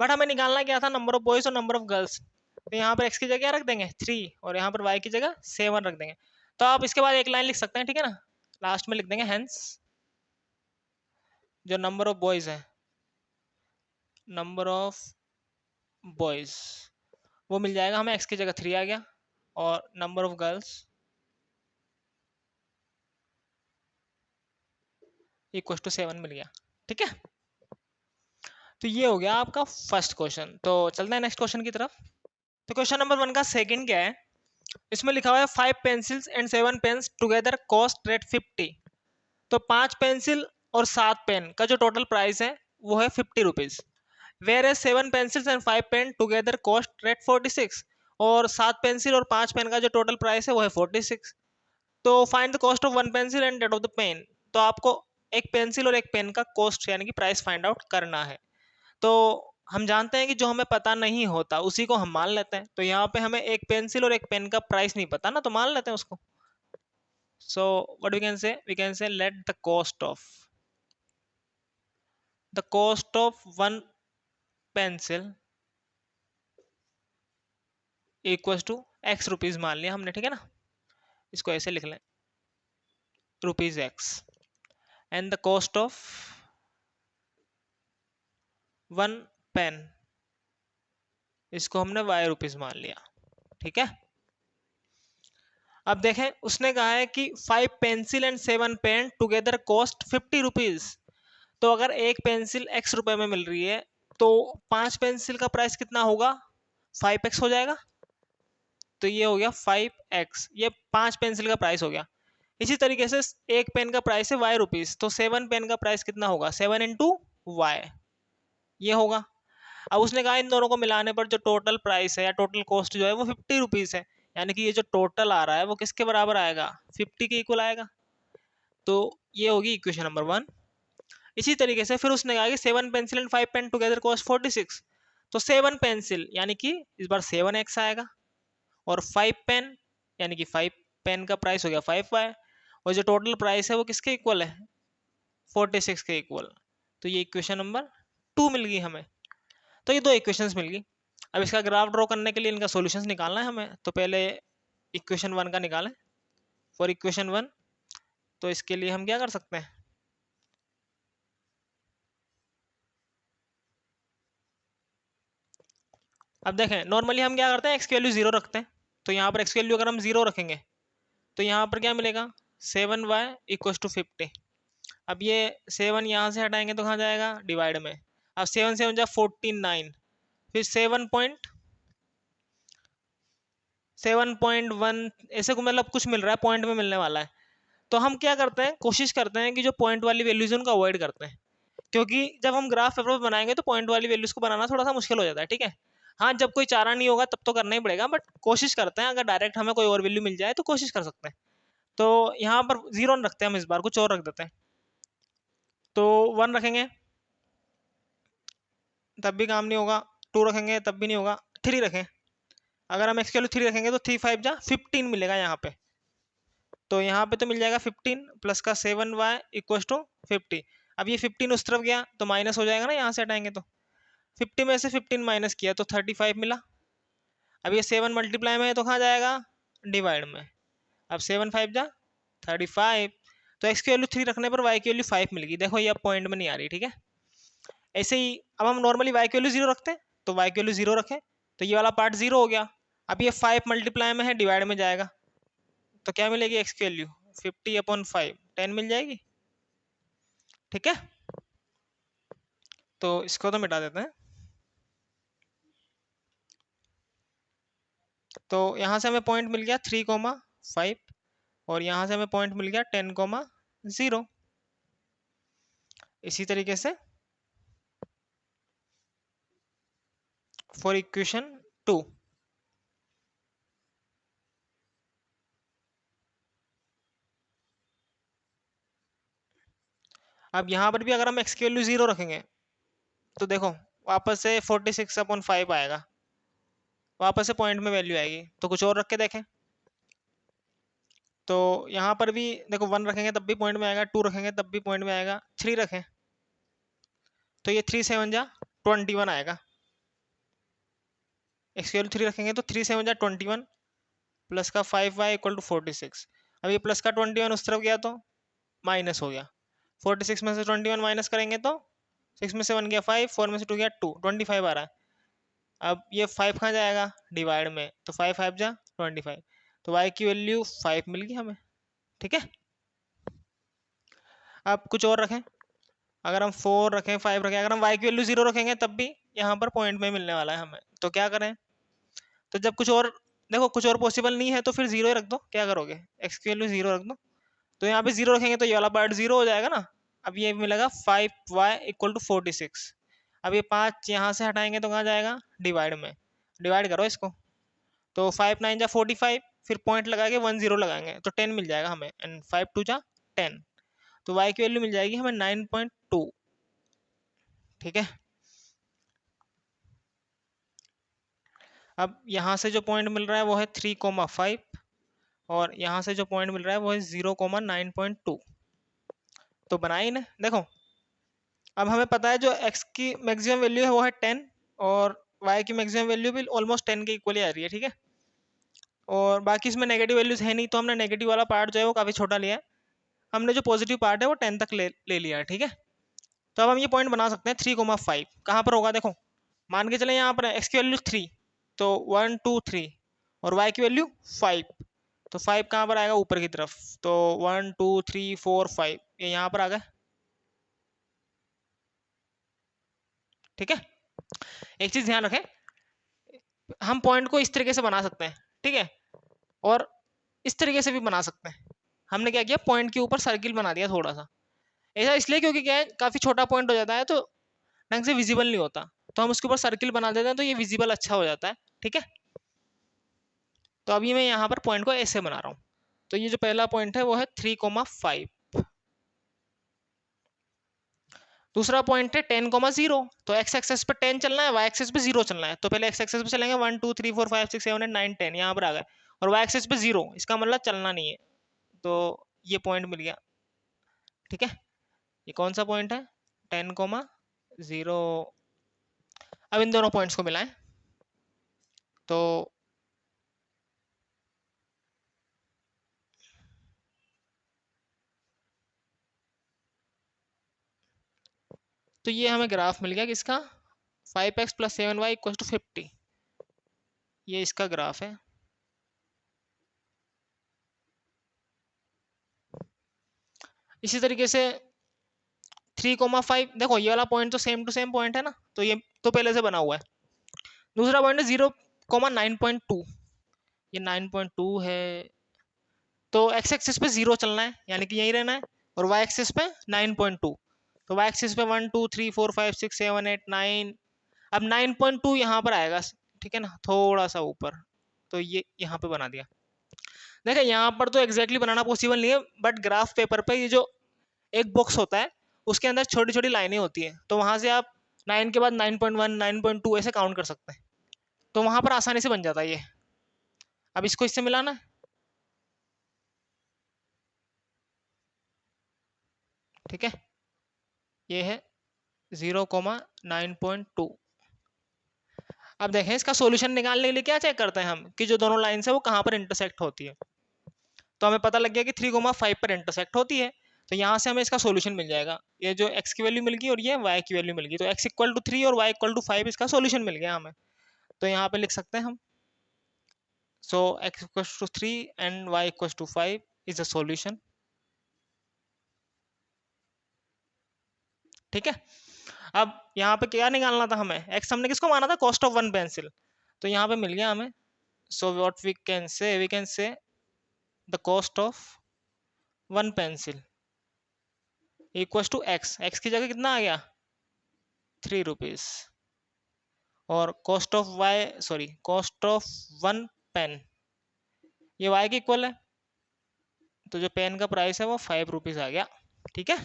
बट हमें निकालना क्या था, नंबर ऑफ बॉयज और नंबर ऑफ गर्ल्स। तो यहाँ पर एक्स की जगह रख देंगे 3 और यहाँ पर वाई की जगह 7 रख देंगे। तो आप इसके बाद एक लाइन लिख सकते हैं, ठीक है ना, लास्ट में लिख देंगे हेंस जो नंबर ऑफ बॉयज है, नंबर ऑफ बॉयज वो मिल जाएगा हमें, एक्स की जगह 3 आ गया और number of girls equal to 7 मिल गया। ठीक है, तो ये हो गया आपका फर्स्ट क्वेश्चन। तो चलते हैं नेक्स्ट क्वेश्चन की तरफ। तो क्वेश्चन नंबर 1 का सेकंड क्या है, इसमें लिखा हुआ है 5 pencils and 7 pens together cost rate 50। तो 5 पेंसिल और 7 पेन का जो टोटल प्राइस है वो है 50 rupees. Whereas 7 pencils and 5 pen together cost rate 46। और 7 पेंसिल और 5 पेन का जो टोटल प्राइस है वो है 46। तो find the cost of one pencil and that of the pen. तो आपको एक पेंसिल और एक पेन का कॉस्ट यानी कि प्राइस फाइंड आउट करना है। तो हम जानते हैं कि जो हमें पता नहीं होता उसी को हम मान लेते हैं। तो यहाँ पे हमें एक पेंसिल और एक पेन का प्राइस नहीं पता ना, तो मान लेते हैं उसको। So what we can say let the cost of one pencil equals to x rupees मान लिया हमने। ठीक है ना, इसको ऐसे लिख लें rupees x and the cost of 1 pen, इसको हमने वाई रुपीज मान लिया। ठीक है, अब देखें उसने कहा है कि 5 pencil and 7 pen together cost 50 rupees. तो अगर एक पेंसिल x रुपए में मिल रही है तो 5 पेंसिल का प्राइस कितना होगा, 5x हो जाएगा। तो ये हो गया 5x, ये 5 पेंसिल का प्राइस हो गया। इसी तरीके से एक पेन का प्राइस है y रुपीज, तो 7 पेन का प्राइस कितना होगा, 7 × y, ये होगा। अब उसने कहा इन दोनों को मिलाने पर जो टोटल प्राइस है या टोटल कॉस्ट जो है वो 50 रुपीज है, यानी कि ये जो टोटल आ रहा है वो किसके बराबर आएगा, 50 के इक्वल आएगा। तो ये होगी इक्वेशन नंबर 1। इसी तरीके से फिर उसने कहा कि 7 pencil and 5 pen together cost 46। तो 7 पेंसिल यानी कि इस बार 7x आएगा, और 5 पेन यानी कि 5 पेन का प्राइस हो गया 5y, और जो टोटल प्राइस है वो किसके इक्वल है, 46 के इक्वल। तो ये इक्वेशन नंबर 2 मिल गई हमें। तो ये 2 इक्वेशंस मिल गई। अब इसका ग्राफ ड्रॉ करने के लिए इनका सॉल्यूशंस निकालना है हमें, तो पहले इक्वेशन 1 का निकालें। फॉर इक्वेशन 1 तो इसके लिए हम क्या कर सकते हैं, अब देखें नॉर्मली हम क्या करते हैं, एक्स की वैल्यू 0 रखते हैं। तो यहाँ पर एक्स की वैल्यू अगर हम 0 रखेंगे तो यहाँ पर क्या मिलेगा, 7y = 50। अब ये 7 यहाँ से हटाएंगे तो कहाँ जाएगा, डिवाइड में। अब 7 7 जा 49, फिर 7.1 ऐसे को मतलब कुछ मिल रहा है, पॉइंट में मिलने वाला है। तो हम क्या करते हैं, कोशिश करते हैं कि जो पॉइंट वाली वैल्यूज है उनको अवॉइड करते हैं, क्योंकि जब हम ग्राफ पेपर बनाएंगे तो पॉइंट वाली वैल्यूज को बनाना थोड़ा सा मुश्किल हो जाता है। ठीक है, हाँ जब कोई चारा नहीं होगा तब तो करना ही पड़ेगा, बट कोशिश करते हैं अगर डायरेक्ट हमें कोई और वैल्यू मिल जाए तो कोशिश कर सकते हैं। तो यहाँ पर 0 रखते हैं हम, इस बार कुछ और रख देते हैं। तो 1 रखेंगे तब भी काम नहीं होगा, 2 रखेंगे तब भी नहीं होगा, 3 रखें। अगर हम एक्स की वैल्यू 3 रखेंगे तो 3 5 जा 15 मिलेगा यहाँ पे। तो यहाँ पे तो मिल जाएगा 15 प्लस का 7y = 50। अब ये 15 उस तरफ गया तो माइनस हो जाएगा ना, यहाँ से हटाएंगे तो 50 में से 15 माइनस किया तो 35 मिला। अब ये 7 मल्टीप्लाई में है तो कहाँ जाएगा, डिवाइड में। अब 7 5 जा 35। तो एक्स की वैल्यू 3 रखने पर वाई की वैल्यू 5 मिल गई। देखो ये अब पॉइंट में नहीं आ रही। ठीक है, ऐसे ही अब हम नॉर्मली वाई की वैल्यू 0 रखते हैं, तो वाई की वैल्यू 0 रखें तो ये वाला पार्ट 0 हो गया। अब ये 5 मल्टीप्लाई में है, डिवाइड में जाएगा, तो क्या मिलेगी एक्स की वैल्यू 50/5, 10 मिल जाएगी। ठीक है, तो इसको तो मिटा देते हैं। तो यहाँ से हमें पॉइंट मिल गया 3,5, और यहाँ से हमें पॉइंट मिल गया 10,0। इसी तरीके से फॉर इक्वेशन 2 अब यहाँ पर भी अगर हम एक्स की वैल्यू 0 रखेंगे तो देखो वापस से 46/5 आएगा, वापस से पॉइंट में वैल्यू आएगी। तो कुछ और रख के देखें, तो यहाँ पर भी देखो 1 रखेंगे तब भी पॉइंट में आएगा, 2 रखेंगे तब भी पॉइंट में आएगा, 3 रखें तो ये 3 7 जा 21 आएगा। एक्स की वैल्यू 3 रखेंगे तो 3 7 जा 21 प्लस का 5y = 46। अब ये प्लस का 21 उस तरफ गया तो माइनस हो गया, 46 में से 21 माइनस करेंगे तो 6 में से 1 गया 5, 4 में से 2 गया 2, 25 आ रहा है। अब ये 5 कहाँ जाएगा, डिवाइड में, तो 5 5 जा 25। तो y की वैल्यू 5 मिल गई हमें। ठीक है, अब कुछ और रखें, अगर हम 4 रखें 5 रखें, अगर हम y की वैल्यू 0 रखेंगे तब भी यहाँ पर पॉइंट में मिलने वाला है हमें, तो क्या करें। तो जब कुछ और देखो कुछ और पॉसिबल नहीं है तो फिर 0 ही रख दो, क्या करोगे, x की वैल्यू 0 रख दो। तो यहाँ पे 0 रखेंगे तो ये वाला पार्ट 0 हो जाएगा ना। अब ये मिलेगा 5y = 46। अब ये 5 यहाँ से हटाएंगे तो कहाँ जाएगा, डिवाइड में, डिवाइड करो इसको। तो 5 9 जा 45, फिर पॉइंट लगा के 1 0 लगाएंगे तो 10 मिल जाएगा हमें, एंड 5 2 जा 10। तो y की वैल्यू मिल जाएगी हमें 9.2। ठीक है, अब यहाँ से जो पॉइंट मिल रहा है वो है 3,5, और यहाँ से जो पॉइंट मिल रहा है वो है 0,9.2। तो बनाए ना, देखो अब हमें पता है जो x की मैक्सिमम वैल्यू है वो है 10, और y की मैक्सिमम वैल्यू भी ऑलमोस्ट 10 के इक्वल ही आ रही है। ठीक है, और बाकी इसमें नेगेटिव वैल्यूज है नहीं, तो हमने नेगेटिव वाला पार्ट जो है वो काफ़ी छोटा लिया है। हमने जो पॉजिटिव पार्ट है वो 10 तक ले लिया है, ठीक है। तो अब हम ये पॉइंट बना सकते हैं 3,5 कहाँ पर होगा, देखो मान के चले यहाँ पर एक्स की वैल्यू 3, तो 1 2 3 और वाई की वैल्यू 5, तो 5 कहाँ पर आएगा, ऊपर की तरफ, तो 1 2 3 4 5 ये यहाँ पर आ गए, ठीक है। एक चीज ध्यान रखें, हम पॉइंट को इस तरीके से बना सकते हैं, ठीक है, और इस तरीके से भी बना सकते हैं। हमने क्या किया, पॉइंट के ऊपर सर्किल बना दिया थोड़ा सा, ऐसा इसलिए क्योंकि क्या है काफी छोटा पॉइंट हो जाता है तो ढंग से विजिबल नहीं होता, तो हम उसके ऊपर सर्किल बना देते हैं तो ये विजिबल अच्छा हो जाता है, ठीक है। तो अभी मैं यहाँ पर पॉइंट को ऐसे बना रहा हूँ, तो ये जो पहला पॉइंट है वो है 3,5, दूसरा पॉइंट है 10,0, तो एक्स एक्सेस पे 10 चलना है, वाई एक्सेस पे 0 चलना है, तो पहले एक्स एक्सेस पे चलेंगे 1 2 3 4 5 6 7 8 9 10 यहाँ पर आ गए, और वाई एक्सेस पे 0, इसका मतलब चलना नहीं है, तो ये पॉइंट मिल गया, ठीक है। ये कौन सा पॉइंट है, 10,0। अब इन दोनों पॉइंट्स को मिलाएं, तो ये हमें ग्राफ मिल गया किसका, 5x plus 7y equal to 50, ये इसका ग्राफ है। इसी तरीके से 3,5, देखो ये वाला पॉइंट तो सेम टू सेम पॉइंट है ना, तो ये तो पहले से बना हुआ है। दूसरा पॉइंट है 0,9.2, ये 9.2 है, तो एक्स एक्सिस पे 0 चलना है यानी कि यही रहना है, और वाई एक्सिस पे 9.2, तो वाई एक्सिस पे 1 2 3 4 5 6 7 8 9, अब 9.2 यहाँ पर आएगा, ठीक है ना, थोड़ा सा ऊपर, तो ये यहाँ पे बना दिया। देखिए यहाँ पर तो एग्जैक्टली बनाना पॉसिबल नहीं है, बट ग्राफ पेपर पे ये जो एक बॉक्स होता है उसके अंदर छोटी छोटी लाइनें होती है, तो वहां से आप 9 के बाद 9.1 9.2 ऐसे काउंट कर सकते हैं, तो वहां पर आसानी से बन जाता है ये। अब इसको इससे मिलाना है, ठीक है, ये है 0,9.2। अब देखें इसका सॉल्यूशन निकालने के लिए क्या चेक करते हैं हम, कि जो दोनों लाइन है वो कहाँ पर इंटरसेक्ट होती है, तो हमें पता लग गया कि 3,5 पर इंटरसेक्ट होती है, तो यहाँ से हमें इसका सॉल्यूशन मिल जाएगा, ये जो x की वैल्यू मिल गई और ये y की वैल्यू मिल गई, तो x इक्वल टू 3 और y इक्वल टू 5 इसका सॉल्यूशन मिल गया हमें, तो यहाँ पे लिख सकते हैं हम, so x equal to 3 and y equal to 5 is the solution, ठीक है। अब यहाँ पे क्या निकालना था हमें, x हमने किसको माना था, कॉस्ट ऑफ वन पेंसिल, तो यहाँ पे मिल गया हमें, so what we can say the cost of one pencil equal to x की जगह कितना आ गया, 3 रुपीज, और कॉस्ट ऑफ वन पेन, ये y के इक्वल है, तो जो पेन का प्राइस है वो 5 रुपीज आ गया, ठीक है।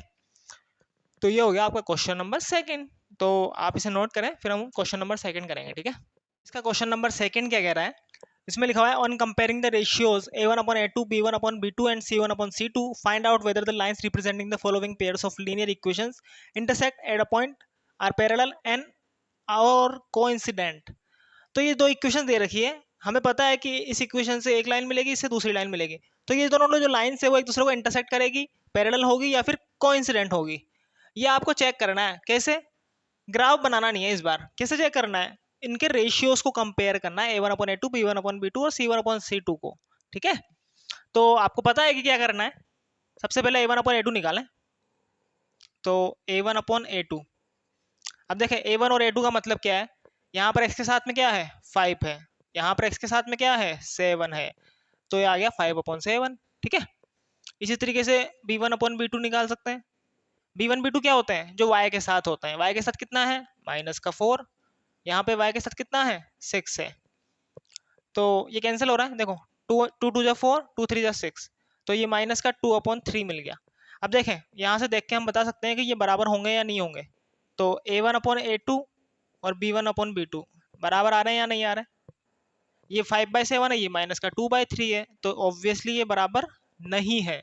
तो ये हो गया आपका क्वेश्चन नंबर सेकंड, तो आप इसे नोट करें, फिर हम क्वेश्चन नंबर सेकंड करेंगे, ठीक है। इसका क्वेश्चन नंबर सेकंड क्या कह रहा है, इसमें लिखा हुआ है on comparing the ratios a1/a2 b1/b2 and c1/c2 find out whether the lines representing the following pairs of linear equations intersect at a point are parallel and और कोइंसिडेंट। तो ये दो इक्वेशन दे रखी है, हमें पता है कि इस इक्वेशन से एक लाइन मिलेगी, इससे दूसरी लाइन मिलेगी, तो ये दोनों जो लाइन है वो एक दूसरे को इंटरसेक्ट करेगी, पैरेलल होगी या फिर कोइंसिडेंट होगी, ये आपको चेक करना है। कैसे, ग्राफ बनाना नहीं है इस बार, कैसे चेक करना है, इनके रेशियोज को कंपेयर करना है, a1/a2 b1/b2 और c1/c2 को, ठीक है। तो आपको पता है कि क्या करना है, सबसे पहले a1/a2 निकालें, तो a1/a2, अब देखें a1 और a2 का मतलब क्या है, यहाँ पर x के साथ में क्या है 5 है, यहाँ पर x के साथ में क्या है 7 है, तो ये आ गया 5/7, ठीक है। इसी तरीके से b1/b2 निकाल सकते हैं, b1 b2 क्या होते हैं, जो y के साथ होते हैं, y के साथ कितना है -4, यहाँ पे y के साथ कितना है 6 है, तो ये कैंसिल हो रहा है, देखो 2 2 2 जा 4 2 3 जा 6, तो ये माइनस का 2/3 मिल गया। अब देखें यहाँ से देख के हम बता सकते हैं कि ये बराबर होंगे या नहीं होंगे, तो a1/a2 और b1/b2 बराबर आ रहे हैं या नहीं आ रहे, ये 5/7 है, ये -2/3 है, तो ऑब्वियसली ये बराबर नहीं है।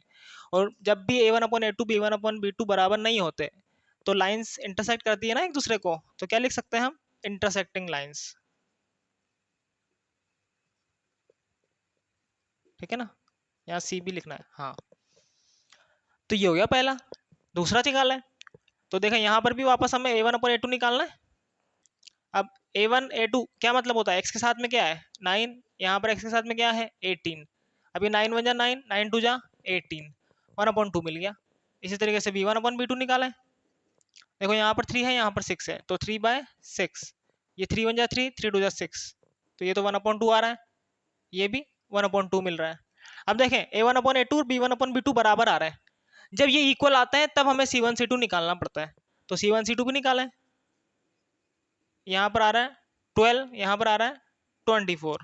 और जब भी a1/a2 b1/b2 बराबर नहीं होते तो लाइंस इंटरसेक्ट करती है ना एक दूसरे को, तो क्या लिख सकते हैं हम, इंटरसेक्टिंग लाइंस, ठीक है ना, यहाँ सी भी लिखना है, हाँ। तो ये हो गया पहला। दूसरा निकाला है, तो देखा यहाँ पर भी वापस हमें a1/a2 निकालना है। अब a1 a2 क्या मतलब होता है, x के साथ में क्या है 9, यहाँ पर x के साथ में क्या है 18। अब ये 9 1 जा 9, 9 2 जा 18, 1/2 मिल गया। इसी तरीके से b1/b2 निकाला है। देखो यहाँ पर 3 है, यहाँ पर 6 है, तो 3/6। ये 3 1 जा 3, 3 2 जा 6, तो ये तो 1/2 आ रहा है, ये भी 1/2 मिल रहा है। अब देखें a1/a2 और b1/b2 बराबर आ रहा है। जब ये इक्वल आता है तब हमें c1 c2 निकालना पड़ता है। तो c1 c2 भी निकाला है। यहाँ पर आ रहा है 12, यहाँ पर आ रहा है 24।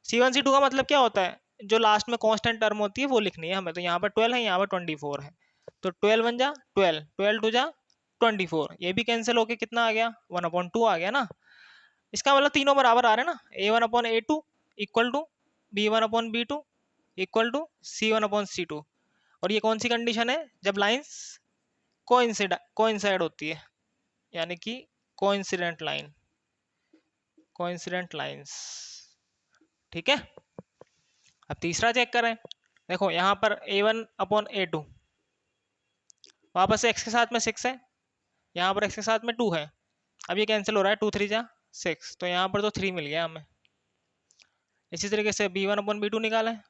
c1 c2 का मतलब क्या होता है, जो लास्ट में कांस्टेंट टर्म होती है वो लिखनी है हमें। तो यहाँ पर 12 है, यहाँ पर 24 है, तो 12 1 जा 12, 12 2 जा 24, ये भी कैंसिल होके कितना आ गया 1/2 आ गया ना। इसका मतलब तीनों बराबर आ रहे हैं ना, a1/a2 equal to b1/b2 equal to c1/c2। और ये कौन सी कंडीशन है, जब लाइंस कोइंसाइड होती है, यानी कि कोइंसिडेंट लाइंस। ठीक है। अब तीसरा चेक करें। देखो यहाँ पर a1/a2 वापस से x के साथ में 6 है, यहाँ पर x के साथ में 2 है। अब ये कैंसिल हो रहा है, 2 3 जा 6, तो यहाँ पर तो 3 मिल गया हमें। इसी तरीके से b1/b2 निकाला है।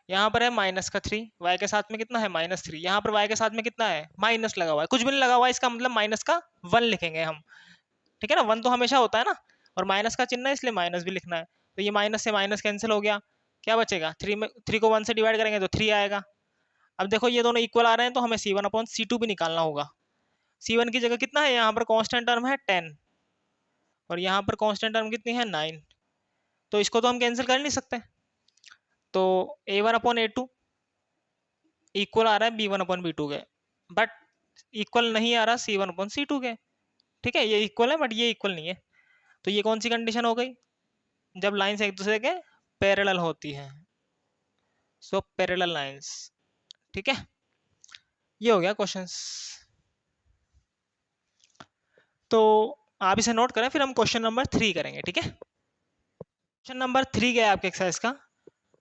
यहाँ पर है -3, y के साथ में कितना है -3, यहाँ पर y के साथ में कितना है माइनस लगा हुआ है, कुछ भी नहीं लगा हुआ है, इसका मतलब माइनस का 1 लिखेंगे हम। ठीक है ना, 1 तो हमेशा होता है ना, और माइनस का चिन्ह है इसलिए माइनस भी लिखना है। तो ये माइनस से माइनस कैंसिल हो गया, क्या बचेगा 3 में, 3 को 1 से डिवाइड करेंगे तो 3 आएगा। अब देखो ये दोनों इक्वल आ रहे हैं, तो हमें c1/c2 भी निकालना होगा। c1 की जगह कितना है, यहाँ पर कांस्टेंट टर्म है 10, और यहाँ पर कांस्टेंट टर्म कितनी है 9, तो इसको तो हम कैंसिल कर नहीं सकते। तो a1/a2 इक्वल आ रहा है b1/b2 के, बट इक्वल नहीं आ रहा c1/c2 के। ठीक है, ये इक्वल है बट ये इक्वल नहीं है। तो ये कौन सी कंडीशन हो गई, जब लाइंस एक दूसरे के पैरेलल होती हैं, सो पैरेलल लाइंस। ठीक है, ये हो गया क्वेश्चंस। तो आप इसे नोट करें, फिर हम क्वेश्चन नंबर 3 करेंगे। ठीक है, क्वेश्चन नंबर 3 क्या है आपके एक्सरसाइज का,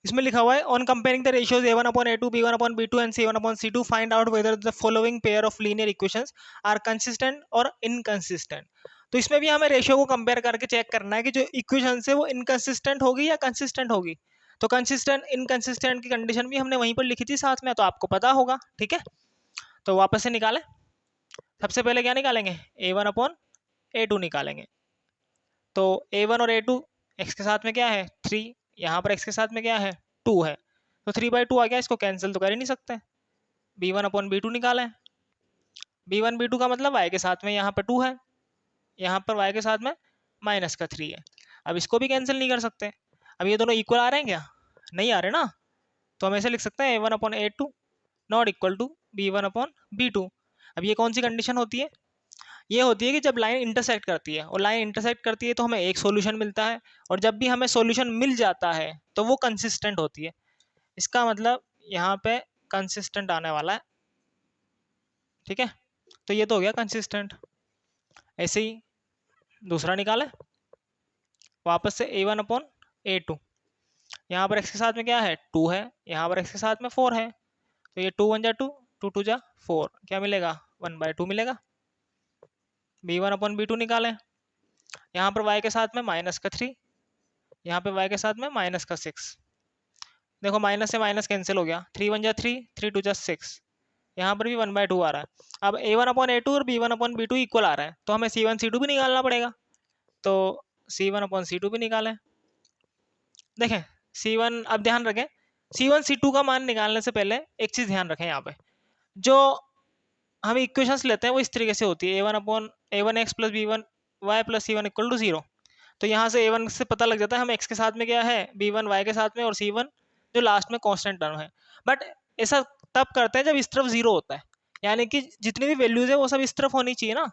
इसमें लिखा हुआ है on comparing the ratios a1/a2 b1/b2 and c1/c2 find out whether the following pair of linear equations are consistent और इनकंसिस्टेंट। तो इसमें भी हमें रेशियो को कंपेयर करके चेक करना है कि जो इक्वेशन है वो इनकंसिस्टेंट होगी या कंसिस्टेंट होगी। तो कंसिस्टेंट इनकंसिस्टेंट की कंडीशन भी हमने वहीं पर लिखी थी साथ में, तो आपको पता होगा। ठीक है, तो वापस से निकालें। सबसे पहले क्या निकालेंगे, a1/a2 निकालेंगे। तो a1 और a2 x के साथ में क्या है 3, यहाँ पर x के साथ में क्या है 2 है, तो 3/2 आ गया, इसको कैंसिल तो कर ही नहीं सकते। b1/b2 निकालें। b1/b2 का मतलब y के साथ में यहाँ पर 2 है, यहाँ पर y के साथ में -3 है। अब इसको भी कैंसिल नहीं कर सकते। अब ये दोनों इक्वल आ रहे हैं क्या, नहीं आ रहे ना, तो हम ऐसे लिख सकते हैं a1/a2 not equal to b1/b2। अब ये कौन सी कंडीशन होती है, ये होती है कि जब लाइन इंटरसेक्ट करती है, और लाइन इंटरसेक्ट करती है तो हमें एक सॉल्यूशन मिलता है, और जब भी हमें सॉल्यूशन मिल जाता है तो वो कंसिस्टेंट होती है। इसका मतलब यहाँ पे कंसिस्टेंट आने वाला है। ठीक है, तो ये तो हो गया कंसिस्टेंट। ऐसे ही दूसरा निकाले, वापस से a1/a2, यहाँ पर x के साथ में क्या है 2 है, यहाँ पर x के साथ में 4 है, तो ये 2 1 जा 2, 2 2 जा 4, क्या मिलेगा 1/2 मिलेगा। b1/b2 निकालें। यहाँ पर y के साथ में -3, यहाँ पे y के साथ में -6। देखो माइनस से माइनस कैंसिल हो गया, 3 1 जा 3, 3 2 जा 6, यहाँ पर भी 1/2 आ रहा है। अब a1/a2 और b1/b2 इक्वल आ रहा है, तो हमें c1 c2 भी निकालना पड़ेगा। तो c1/c2 भी निकालें। देखें c1, अब ध्यान रखें c1 c2 का मान निकालने से पहले एक चीज ध्यान रखें, यहाँ पे जो हम इक्वेशंस लेते हैं वो इस तरीके से होती है, a1x + b1y + c1 = 0। तो यहाँ से a1 से पता लग जाता है हम x के साथ में क्या है b1 y के साथ में, और c1 जो लास्ट में कांस्टेंट टर्म है। बट ऐसा तब करते हैं जब इस तरफ 0 होता है, यानी कि जितनी भी वैल्यूज है वो सब इस तरफ होनी चाहिए ना।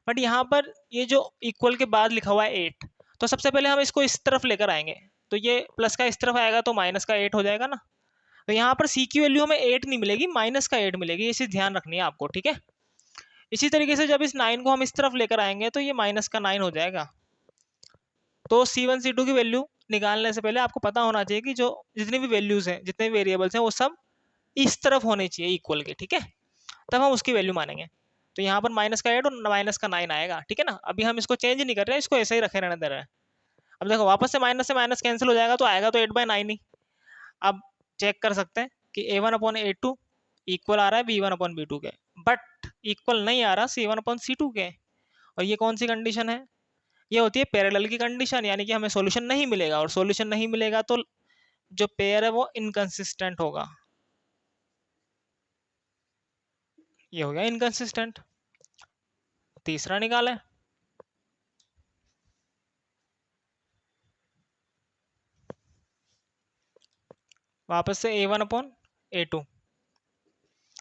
बट यहाँ पर ये जो इक्वल के बाद लिखा हुआ है 8, तो सबसे पहले हम इसको इस तरफ लेकर आएंगे, तो ये प्लस का इस तरफ आएगा तो माइनस का 8 हो जाएगा ना। तो यहाँ पर c की वैल्यू हमें 8 नहीं मिलेगी, माइनस का 8 मिलेगी, ये चीज ध्यान रखनी है आपको। ठीक है, इसी तरीके से जब इस 9 को हम इस तरफ लेकर आएंगे तो ये माइनस का 9 हो जाएगा। तो c1 c2 की वैल्यू निकालने से पहले आपको पता होना चाहिए कि जो जितनी भी वैल्यूज हैं, जितने भी वेरिएबल्स हैं, वो सब इस तरफ होने चाहिए इक्वल के, ठीक है, तब हम उसकी वैल्यू मानेंगे। तो यहाँ पर माइनस का 8 और माइनस का 9 आएगा, ठीक है ना। अभी हम इसको चेंज नहीं कर रहे हैं, इसको ऐसे ही रखे रहने दे रहे हैं। अब देखो वापस से माइनस कैंसिल हो जाएगा तो आएगा तो 8/9 ही। अब चेक कर सकते हैं कि a1/a2 इक्वल आ रहा है b1/b2 के, बट इक्वल नहीं आ रहा c1/c2 के। और ये कौन सी कंडीशन है? ये होती है पैरेलल की कंडीशन, यानी कि हमें सॉल्यूशन नहीं मिलेगा, और सॉल्यूशन नहीं मिलेगा तो जो पेयर है वो इनकंसिस्टेंट होगा। ये हो गया इनकंसिस्टेंट। तीसरा निकालें। वापस से a1/a2।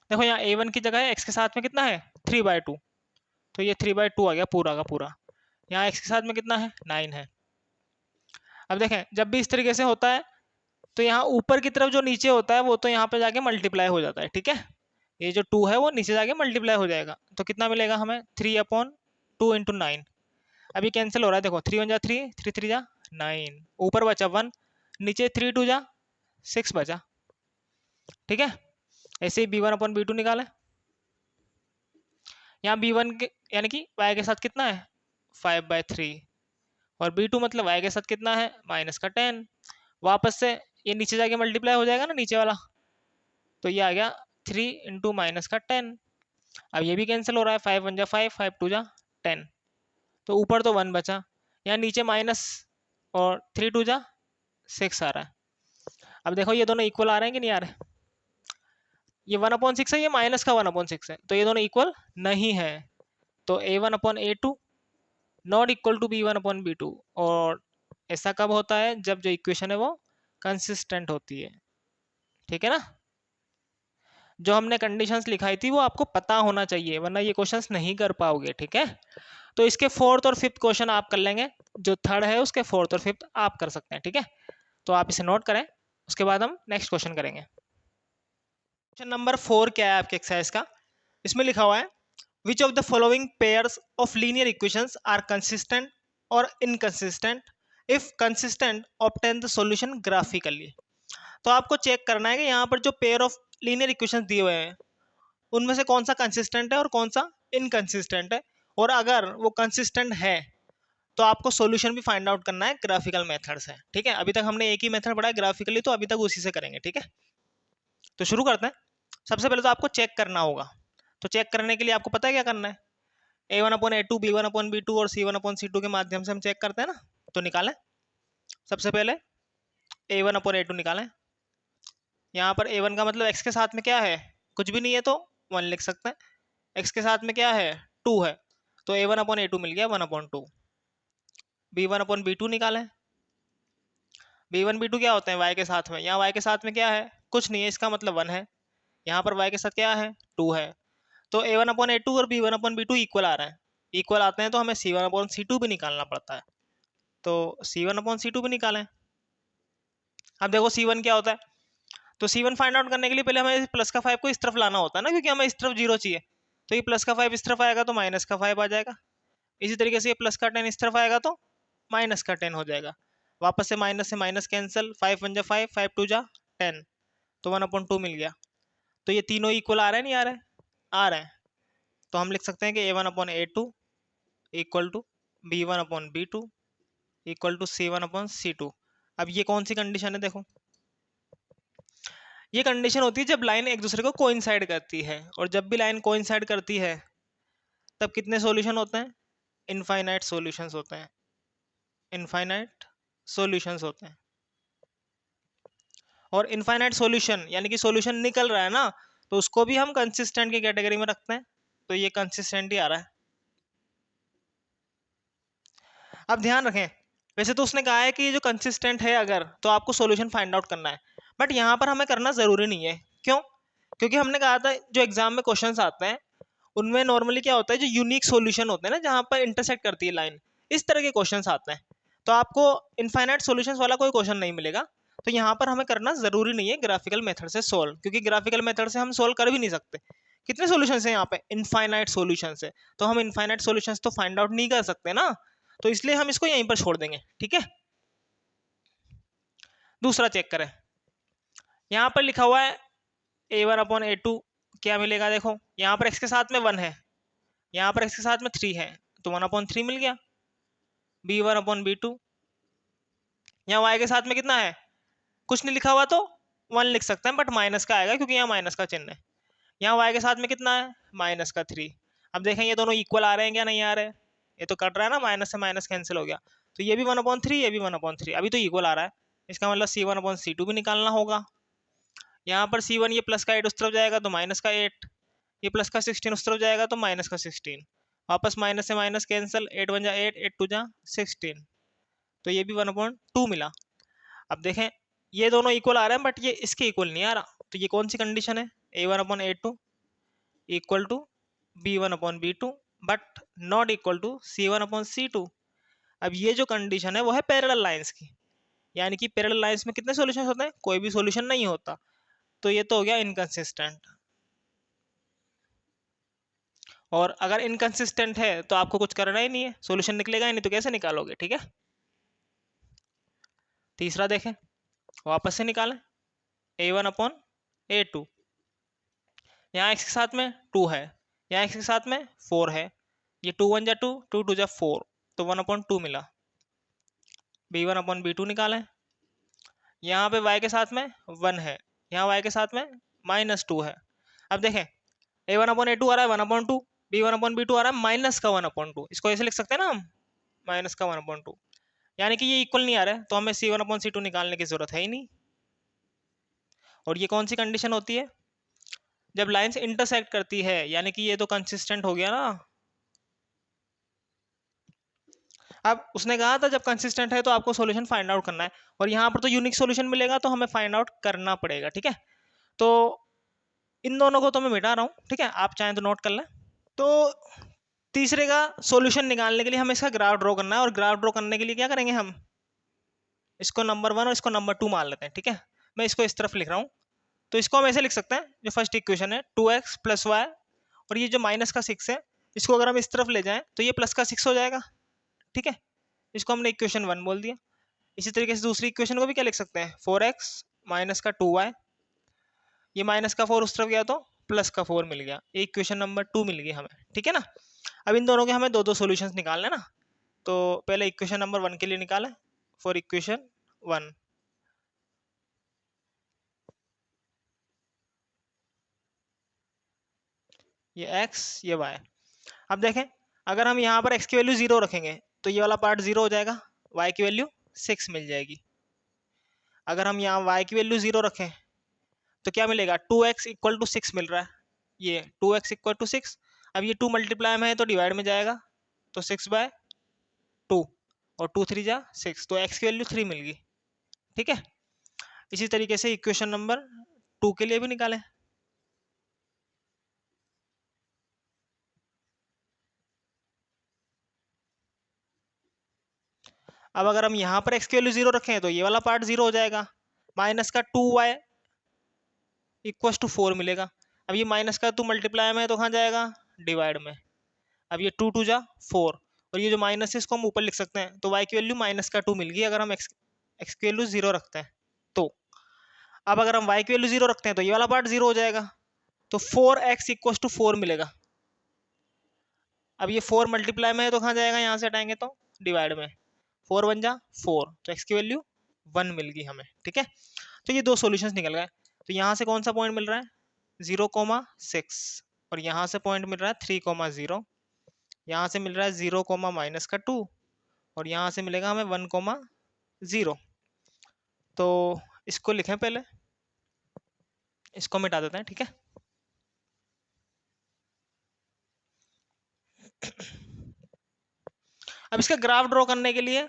देखो यहाँ a1 की जगह x के साथ में कितना है 3/2, तो ये 3/2 आ गया पूरा का पूरा। यहाँ x के साथ में कितना है 9 है। अब देखें जब भी इस तरीके से होता है तो यहाँ ऊपर की तरफ जो नीचे होता है वो तो यहाँ पे जाके मल्टीप्लाई हो जाता है, ठीक है। ये जो 2 है वो नीचे जाके मल्टीप्लाई हो जाएगा, तो कितना मिलेगा हमें 3/2 इंटू 9। अभी कैंसिल हो रहा है, देखो 3 1 जा 3, 3 3 जा 9, ऊपर बचा 1, नीचे 3 2 जा 6 बचा, ठीक है। ऐसे ही b1/b2 निकालें। यहाँ b1 के यानी कि y के साथ कितना है 5/3, और b2 मतलब y के साथ कितना है -10। वापस से ये नीचे जाके मल्टीप्लाई हो जाएगा ना नीचे वाला, तो ये आ गया 3 इंटू -10। अब ये भी कैंसिल हो रहा है, 5 1 जा 5, 5 2 जा 10, तो ऊपर तो 1 बचा, यहाँ नीचे माइनस, और 3 2 जा 6 आ रहा है। अब देखो ये दोनों इक्वल आ रहे हैं कि नहीं आ रहे? ये 1/6 है, ये माइनस का 1/6 है, तो ये दोनों इक्वल नहीं है। तो a1/a2 not equal to b1/b2। और ऐसा कब होता है? जब जो इक्वेशन है वो कंसिस्टेंट होती है, ठीक है ना। जो हमने कंडीशंस लिखाई थी वो आपको पता होना चाहिए, वरना ये क्वेश्चंस नहीं कर पाओगे, ठीक है। तो इसके फोर्थ और फिफ्थ क्वेश्चन आप कर लेंगे, जो थर्ड है उसके फोर्थ और फिफ्थ आप कर सकते हैं, ठीक है। तो आप इसे नोट करें, उसके बाद हम नेक्स्ट क्वेश्चन करेंगे। क्वेश्चन नंबर 4 क्या है आपके एक्सरसाइज का? इसमें लिखा हुआ है which of the following pairs of linear equations are consistent और inconsistent, if consistent obtain the solution graphically. तो आपको चेक करना है कि यहाँ पर जो पेयर ऑफ लीनियर इक्वेशंस दिए हुए हैं उनमें से कौन सा कंसिस्टेंट है और कौन सा इनकंसिस्टेंट है, और अगर वो कंसिस्टेंट है तो आपको सॉल्यूशन भी फाइंड आउट करना है ग्राफिकल मेथड से, ठीक है। अभी तक हमने एक ही मेथड पढ़ा है ग्राफिकली, तो अभी तक उसी से करेंगे, ठीक है। तो शुरू करते हैं। सबसे पहले तो आपको चेक करना होगा, तो चेक करने के लिए आपको पता है क्या करना है, a1/a2 b1/b2 और c1/c2 के माध्यम से हम चेक करते हैं ना। तो निकालें, सबसे पहले a1/a2 निकालें। यहाँ पर a1 का मतलब x के साथ में क्या है, कुछ भी नहीं है तो 1 लिख सकते हैं। x के साथ में क्या है 2 है, तो a1/a2 मिल गया 1/2। b1/b2 निकालें। b1 b2 क्या होते हैं y के साथ में, यहाँ y के साथ में क्या है कुछ नहीं है, इसका मतलब 1 है। यहाँ पर y के साथ क्या है 2 है, तो a1/a2 और b1/b2 इक्वल आ रहे हैं। इक्वल आते हैं तो हमें c1/c2 भी निकालना पड़ता है, तो c1/c2 भी निकालें। अब देखो c1 क्या होता है, तो c1 फाइंड आउट करने के लिए पहले हमें प्लस का 5 को इस तरफ लाना होता है ना, क्योंकि हमें इस तरफ 0 चाहिए। तो ये प्लस का 5 इस तरफ आएगा तो माइनस का 5 आ जाएगा। इसी तरीके से ये प्लस का 10 इस तरफ आएगा तो माइनस का 10 हो जाएगा। वापस से माइनस कैंसिल, 5 1 जा 5, 5 2 जा 10, तो 1/2 मिल गया। तो ये तीनों इक्वल आ रहे हैं नहीं आ रहे? आ रहे हैं। तो हम लिख सकते हैं कि a1/a2 equal to b1/b2 equal to c1/c2। अब ये कौन सी कंडीशन है? देखो ये कंडीशन होती है जब लाइन एक दूसरे को कोइंसाइड करती है, और जब भी लाइन कोइंसाइड करती है तब कितने सॉल्यूशन होते हैं? इनफाइनाइट सॉल्यूशंस होते हैं, इनफाइनाइट सॉल्यूशंस होते हैं। और इनफाइनाइट सॉल्यूशन यानी कि सॉल्यूशन निकल रहा है ना, तो उसको भी हम कंसिस्टेंट की कैटेगरी में रखते हैं, तो ये कंसिस्टेंट ही आ रहा है। अब ध्यान रखें, वैसे तो उसने कहा है कि ये जो कंसिस्टेंट है अगर, तो आपको सॉल्यूशन फाइंड आउट करना है, बट यहाँ पर हमें करना जरूरी नहीं है। क्यों? क्योंकि हमने कहा था जो एग्जाम में क्वेश्चंस आते हैं उनमें नॉर्मली क्या होता है, जो यूनिक सॉल्यूशन होते हैं ना, जहाँ पर इंटरसेक्ट करती है लाइन, इस तरह के क्वेश्चंस आते हैं। तो आपको इनफाइनाइट सॉल्यूशंस वाला कोई क्वेश्चन नहीं मिलेगा। तो यहाँ पर हमें करना जरूरी नहीं है ग्राफिकल मेथड से सोल्व, क्योंकि ग्राफिकल मेथड से हम सोल्व कर भी नहीं सकते। कितने सॉल्यूशंस हैं यहाँ पे? इनफाइनाइट सॉल्यूशंस है, तो हम इनफाइनाइट सॉल्यूशंस तो फाइंड आउट नहीं कर सकते ना, तो इसलिए हम इसको यहीं पर छोड़ देंगे, ठीक है। दूसरा चेक करें, यहाँ पर लिखा हुआ है a1/a2 क्या मिलेगा, देखो यहाँ पर x के साथ में 1 है, यहाँ पर x के साथ में 3 है, तो 1/3 मिल गया। b1/b2, यहाँ y के साथ में कितना है, कुछ नहीं लिखा हुआ तो 1 लिख सकते हैं, बट माइनस का आएगा क्योंकि यहाँ माइनस का चिन्ह है। यहाँ y के साथ में कितना है, -3। अब देखें ये दोनों इक्वल आ रहे हैं क्या, नहीं आ रहे, ये तो कट रहा है ना, माइनस से माइनस कैंसिल हो गया, तो ये भी 1/3, ये भी 1/3, अभी तो इक्वल आ रहा है, इसका मतलब c1/c2 भी निकालना होगा। यहाँ पर c1 ये प्लस का 8 उस तरफ जाएगा तो माइनस का 8, ये प्लस का 16 उस तरफ जाएगा तो माइनस का 16, वापस माइनस से माइनस कैंसिल, 8 1 जा 8, 8 2 जा 16, तो ये भी 1/2 मिला। अब देखें ये दोनों इक्वल आ रहे हैं बट ये इसके इक्वल नहीं आ रहा, तो ये कौन सी कंडीशन है, a1/a2 equal to b1/b2 but not equal to c1/c2। अब ये जो कंडीशन है वो है पैरेलल लाइंस की, यानी कि पैरेलल लाइंस में कितने सॉल्यूशंस होते हैं, कोई भी सॉल्यूशन नहीं होता, तो ये तो हो गया इनकंसिस्टेंट। और अगर इनकंसिस्टेंट है तो आपको कुछ करना ही नहीं है, सॉल्यूशन निकलेगा ही नहीं, तो कैसे निकालोगे, ठीक है। तीसरा देखें, वापस से निकालें, a1/a2, यहाँ x के साथ में 2 है, यहाँ x के साथ में 4 है, ये 2 1 जा 2, 2 2 जा 4, तो 1/2 मिला। b1/b2 निकालें, यहाँ पे y के साथ में 1 है, यहाँ y के साथ में -2 है। अब देखें a1/a2 आ रहा है 1/2, b1/b2 आ रहा है -1/2, इसको ऐसे लिख सकते हैं ना हम, -1/2, यानी कि ये इक्वल नहीं आ रहा है, तो हमें c1/c2 निकालने की जरूरत है ही नहीं। और ये कौन सी कंडीशन होती है, जब लाइंस इंटरसेक्ट करती है, यानी कि ये तो कंसिस्टेंट हो गया ना। अब उसने कहा था जब कंसिस्टेंट है तो आपको सॉल्यूशन फाइंड आउट करना है, और यहाँ पर तो यूनिक सॉल्यूशन मिलेगा तो हमें फाइंड आउट करना पड़ेगा, ठीक है। तो इन दोनों को तो मैं मिटा रहा हूँ, ठीक है, आप चाहें तो नोट कर लें। तो तीसरे का सॉल्यूशन निकालने के लिए हमें इसका ग्राफ ड्रॉ करना है, और ग्राफ ड्रॉ करने के लिए क्या करेंगे, हम इसको नंबर 1 और इसको नंबर 2 मान लेते हैं, ठीक है। मैं इसको इस तरफ लिख रहा हूँ, तो इसको हम ऐसे लिख सकते हैं, जो फर्स्ट इक्वेशन है 2x + y, और ये जो -6 है, इसको अगर हम इस तरफ ले जाएं तो ये +6 हो जाएगा, ठीक है। इसको हमने इक्वेशन 1 बोल दिया। इसी तरीके से दूसरी इक्वेशन को भी क्या लिख सकते हैं, 4x - 2y, ये -4 उस तरफ गया तो +4 मिल गया, ये इक्वेशन नंबर 2 मिल गई हमें, ठीक है ना। अब इन दोनों के हमें दो दो सॉल्यूशंस निकालने ना, तो पहले इक्वेशन नंबर 1 के लिए निकालें, फॉर इक्वेशन 1, ये x ये y। अब देखें अगर हम यहाँ पर x की वैल्यू 0 रखेंगे तो ये वाला पार्ट 0 हो जाएगा, y की वैल्यू 6 मिल जाएगी। अगर हम यहाँ y की वैल्यू 0 रखें तो क्या मिलेगा, 2x = 6 मिल रहा है, ये 2x = 6। अब ये 2 मल्टीप्लाई में है तो डिवाइड में जाएगा, तो 6/2, और 2 3 जा 6, तो x की वैल्यू 3 मिल गई, ठीक है। इसी तरीके से इक्वेशन नंबर 2 के लिए भी निकालें। अब अगर हम यहाँ पर x की वैल्यू 0 रखें तो ये वाला पार्ट 0 हो जाएगा, -2y = 4 मिलेगा। अब ये माइनस का 2 मल्टीप्लाई में है तो कहाँ जाएगा, डिवाइड में। अब ये 2 2 जा 4, और ये जो माइनस है इसको हम ऊपर लिख सकते हैं, तो y की वैल्यू -2 मिल गई अगर हम x की वैल्यू 0 रखते हैं तो। अब अगर हम y की वैल्यू 0 रखते हैं तो ये वाला पार्ट 0 हो जाएगा, तो 4x = 4 मिलेगा। अब ये 4 मल्टीप्लाई में है तो कहाँ जाएगा, यहाँ से हटाएंगे तो डिवाइड में, 4 1 जा 4, तो x की वैल्यू 1 मिल गई हमें, ठीक है। तो ये दो सॉल्यूशंस निकल गए। तो यहाँ से कौन सा पॉइंट मिल रहा है, 0,6, और यहाँ से पॉइंट मिल रहा है 3,0, यहाँ से मिल रहा है 0, -2, और यहाँ से मिलेगा हमें 1,0। तो इसको लिखें पहले, इसको मिटा देते हैं, ठीक है। अब इसका ग्राफ ड्रॉ करने के लिए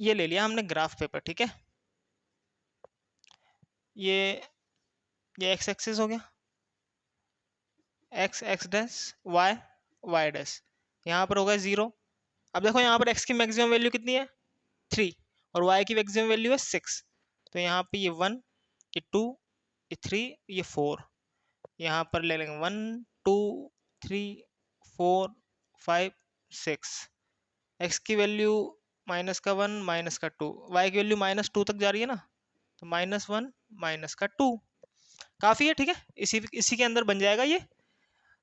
ये ले लिया हमने ग्राफ पेपर, ठीक है। ये ये x एक्सिस हो गया, x डैश y डैश, यहाँ पर होगा 0। अब देखो यहाँ पर x की मैक्सिमम वैल्यू कितनी है, 3, और y की मैक्सिमम वैल्यू है 6, तो यहाँ पे ये 1, ये 2, ये 3, ये 4, यहाँ पर ले लेंगे 1 2 3 4 5 6। x की वैल्यू -1 -2, y की वैल्यू -2 तक जा रही है ना, तो -1 -2, काफ़ी है, ठीक है, इसी इसी के अंदर बन जाएगा ये।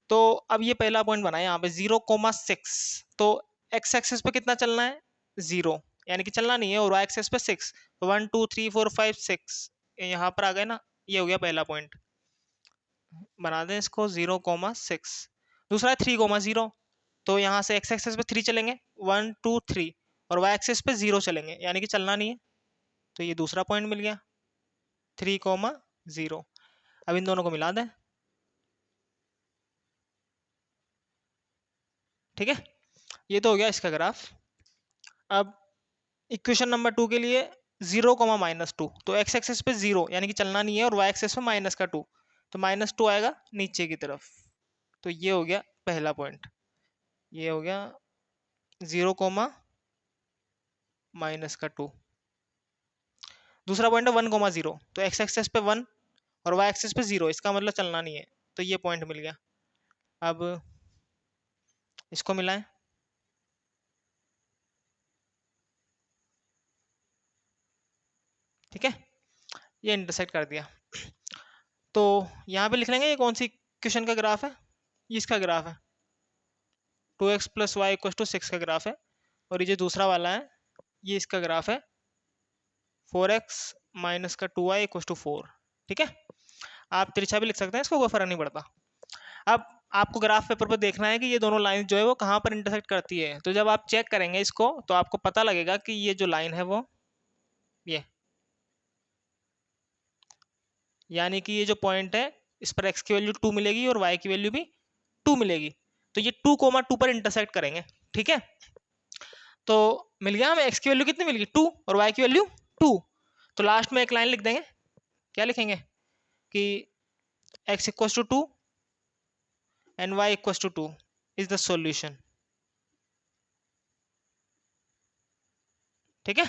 तो अब ये पहला पॉइंट बना है यहाँ पे 0,6, तो एक्स एक्सेस पे कितना चलना है, 0, यानी कि चलना नहीं है, और वाई एक्सेस पे 6, तो 1 2 3 4 5 6 यहाँ पर आ गए ना, ये हो गया पहला पॉइंट। बना दें इसको 0,6। दूसरा है 3,0, तो यहाँ से एक्स एक्सेस पे 3 चलेंगे, 1 2 3, और वाई एक्सेस पे 0 चलेंगे, यानी कि चलना नहीं है, तो ये दूसरा पॉइंट मिल गया 3,0। अब इन दोनों को मिला दें, ठीक है, ये तो हो गया इसका ग्राफ। अब इक्वेशन नंबर 2 के लिए 0,-2, तो एक्स एक्सेस पे 0 यानी कि चलना नहीं है, और वाई एक्सेस पे -2, तो -2 आएगा नीचे की तरफ। तो ये हो गया पहला पॉइंट, ये हो गया 0,-2। दूसरा पॉइंट है 1,0, तो एक्स एक्सेस पे 1 और वाई एक्सेस पे 0, इसका मतलब चलना नहीं है, तो ये पॉइंट मिल गया। अब इसको मिलाएं, ठीक है, ये इंटरसेक्ट कर दिया। तो यहाँ पे लिख लेंगे ये कौन सी क्वेश्चन का ग्राफ है, ये इसका ग्राफ है, 2x + y = 6 का ग्राफ है, और ये जो दूसरा वाला है ये इसका ग्राफ है 4x - 2y = 4, ठीक है। आप तिरछा भी लिख सकते हैं इसको, कोई फर्क नहीं पड़ता। अब आपको ग्राफ पेपर पर देखना है कि ये दोनों लाइन जो है वो कहाँ पर इंटरसेक्ट करती है, तो जब आप चेक करेंगे इसको तो आपको पता लगेगा कि ये जो लाइन है वो ये, यानी कि ये जो पॉइंट है इस पर x की वैल्यू 2 मिलेगी और y की वैल्यू भी 2 मिलेगी, तो ये 2,2 पर इंटरसेक्ट करेंगे, ठीक है। तो मिल गया हमें x की वैल्यू कितनी मिल गई 2 और y की वैल्यू 2, तो लास्ट में एक लाइन लिख देंगे, क्या लिखेंगे कि x = 2 and y = 2 is the solution, ठीक है,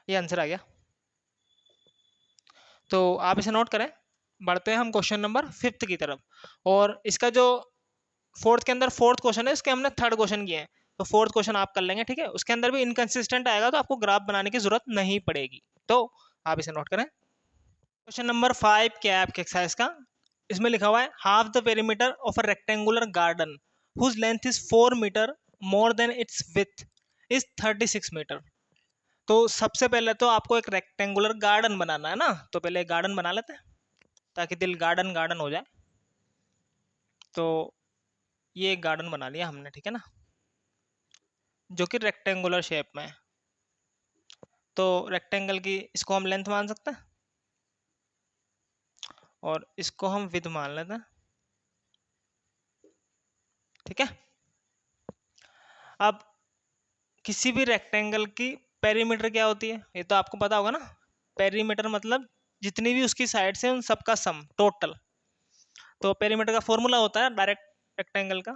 ये आंसर आ गया। तो आप इसे नोट करें, बढ़ते हैं हम क्वेश्चन नंबर 5 की तरफ, और इसका जो फोर्थ के अंदर फोर्थ क्वेश्चन है इसके हमने थर्ड क्वेश्चन किए हैं, तो फोर्थ क्वेश्चन आप कर लेंगे, ठीक है, उसके अंदर भी इनकंसिस्टेंट आएगा तो आपको ग्राफ बनाने की जरूरत नहीं पड़ेगी, तो आप इसे नोट करें। क्वेश्चन नंबर 5 क्या है आपके एक्सरसाइज का, इसमें लिखा हुआ है half the perimeter of a rectangular garden whose length is 4 metre more than its width is 36 metre. तो सबसे पहले तो आपको एक रेक्टेंगुलर गार्डन बनाना है ना, तो पहले गार्डन बना लेते हैं ताकि दिल गार्डन गार्डन हो जाए। तो ये एक गार्डन बना लिया हमने, ठीक है ना, जो कि रेक्टेंगुलर शेप में है। तो रेक्टेंगल की इसको हम लेंथ मान सकते हैं और इसको हम विड्थ मान लेते हैं, ठीक है। अब किसी भी रेक्टेंगल की पेरीमीटर क्या होती है ये तो आपको पता होगा ना, पेरीमीटर मतलब जितनी भी उसकी साइड से उन सबका सम टोटल। तो पेरीमीटर का फॉर्मूला होता है डायरेक्ट रेक्टेंगल का,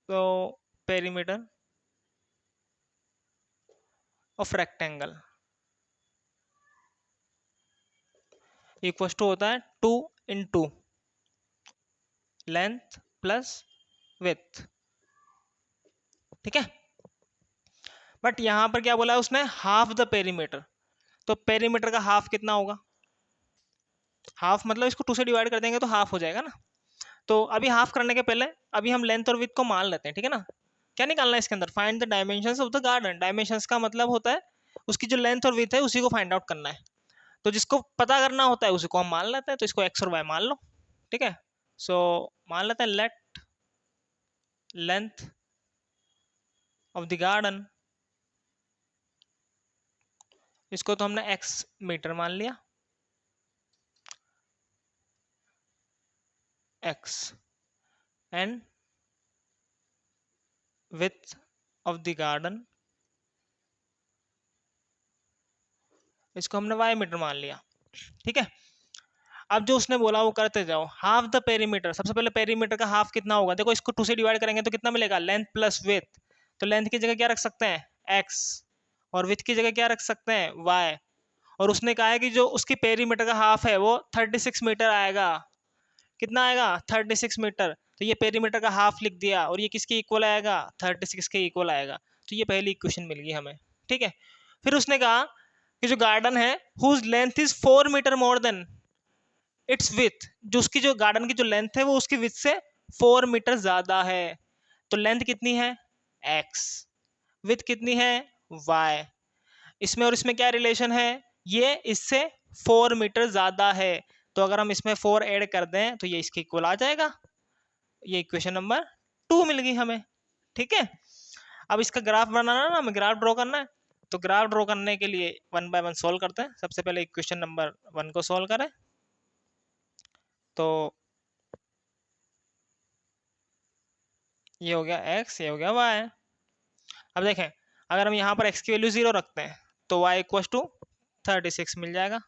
तो perimeter of rectangle equal to होता है 2 × लेंथ प्लस विड्थ, ठीक है। बट यहां पर क्या बोला है उसने, हाफ द पेरीमीटर, तो पेरीमीटर का हाफ कितना होगा, हाफ मतलब इसको 2 से डिवाइड कर देंगे तो हाफ हो जाएगा ना। तो अभी हाफ करने के पहले अभी हम लेंथ और विड्थ को मान लेते हैं, ठीक है ना। क्या निकालना है इसके अंदर, find the dimensions of the garden, dimensions का मतलब होता है उसकी जो लेंथ और विड्थ है उसी को फाइंड आउट करना है, तो जिसको पता करना होता है उसी को हम मान लेते हैं, तो इसको x और y मान लो, ठीक है। सो मान लेते हैं late length of the garden, इसको तो हमने x मीटर मान लिया, x and width of the garden इसको हमने y मीटर मान लिया, ठीक है। अब जो उसने बोला वो करते जाओ, हाफ द पेरीमीटर, सबसे पहले पेरीमीटर का हाफ कितना होगा, देखो इसको 2 से डिवाइड करेंगे तो कितना मिलेगा, लेंथ प्लस विड्थ, तो लेंथ की जगह क्या रख सकते हैं x, और विड्थ की जगह क्या रख सकते हैं y, और उसने कहा है कि जो उसकी पेरीमीटर का हाफ है वो 36 मीटर आएगा, कितना आएगा 36 मीटर, तो ये पेरीमीटर का हाफ लिख दिया, और ये किसके इक्वल आएगा 36 के इक्वल आएगा, तो ये पहली इक्वेशन मिल गई हमें, ठीक है। फिर उसने कहा कि जो गार्डन है whose length is 4 metre more than its width, जो उसकी जो गार्डन की जो लेंथ है वो उसकी विथ से 4 मीटर ज्यादा है। तो लेंथ कितनी है x, विथ कितनी है y, इसमें और इसमें क्या रिलेशन है, ये इससे 4 मीटर ज्यादा है। तो अगर हम इसमें 4 ऐड कर दें तो ये इसके इक्वल आ जाएगा। ये इक्वेशन नंबर 2 मिल गई हमें। ठीक है, अब इसका ग्राफ बनाना ना, हमें ग्राफ ड्रॉ करना है। तो ग्राफ ड्रॉ करने के लिए 1 बाय 1 सोल्व करते हैं। सबसे पहले इक्वेशन नंबर 1 को सोल्व करें। तो ये हो गया x, ये हो गया y। अब देखें, अगर हम यहाँ पर x की वैल्यू 0 रखते हैं तो y इक्व टू 36 मिल जाएगा।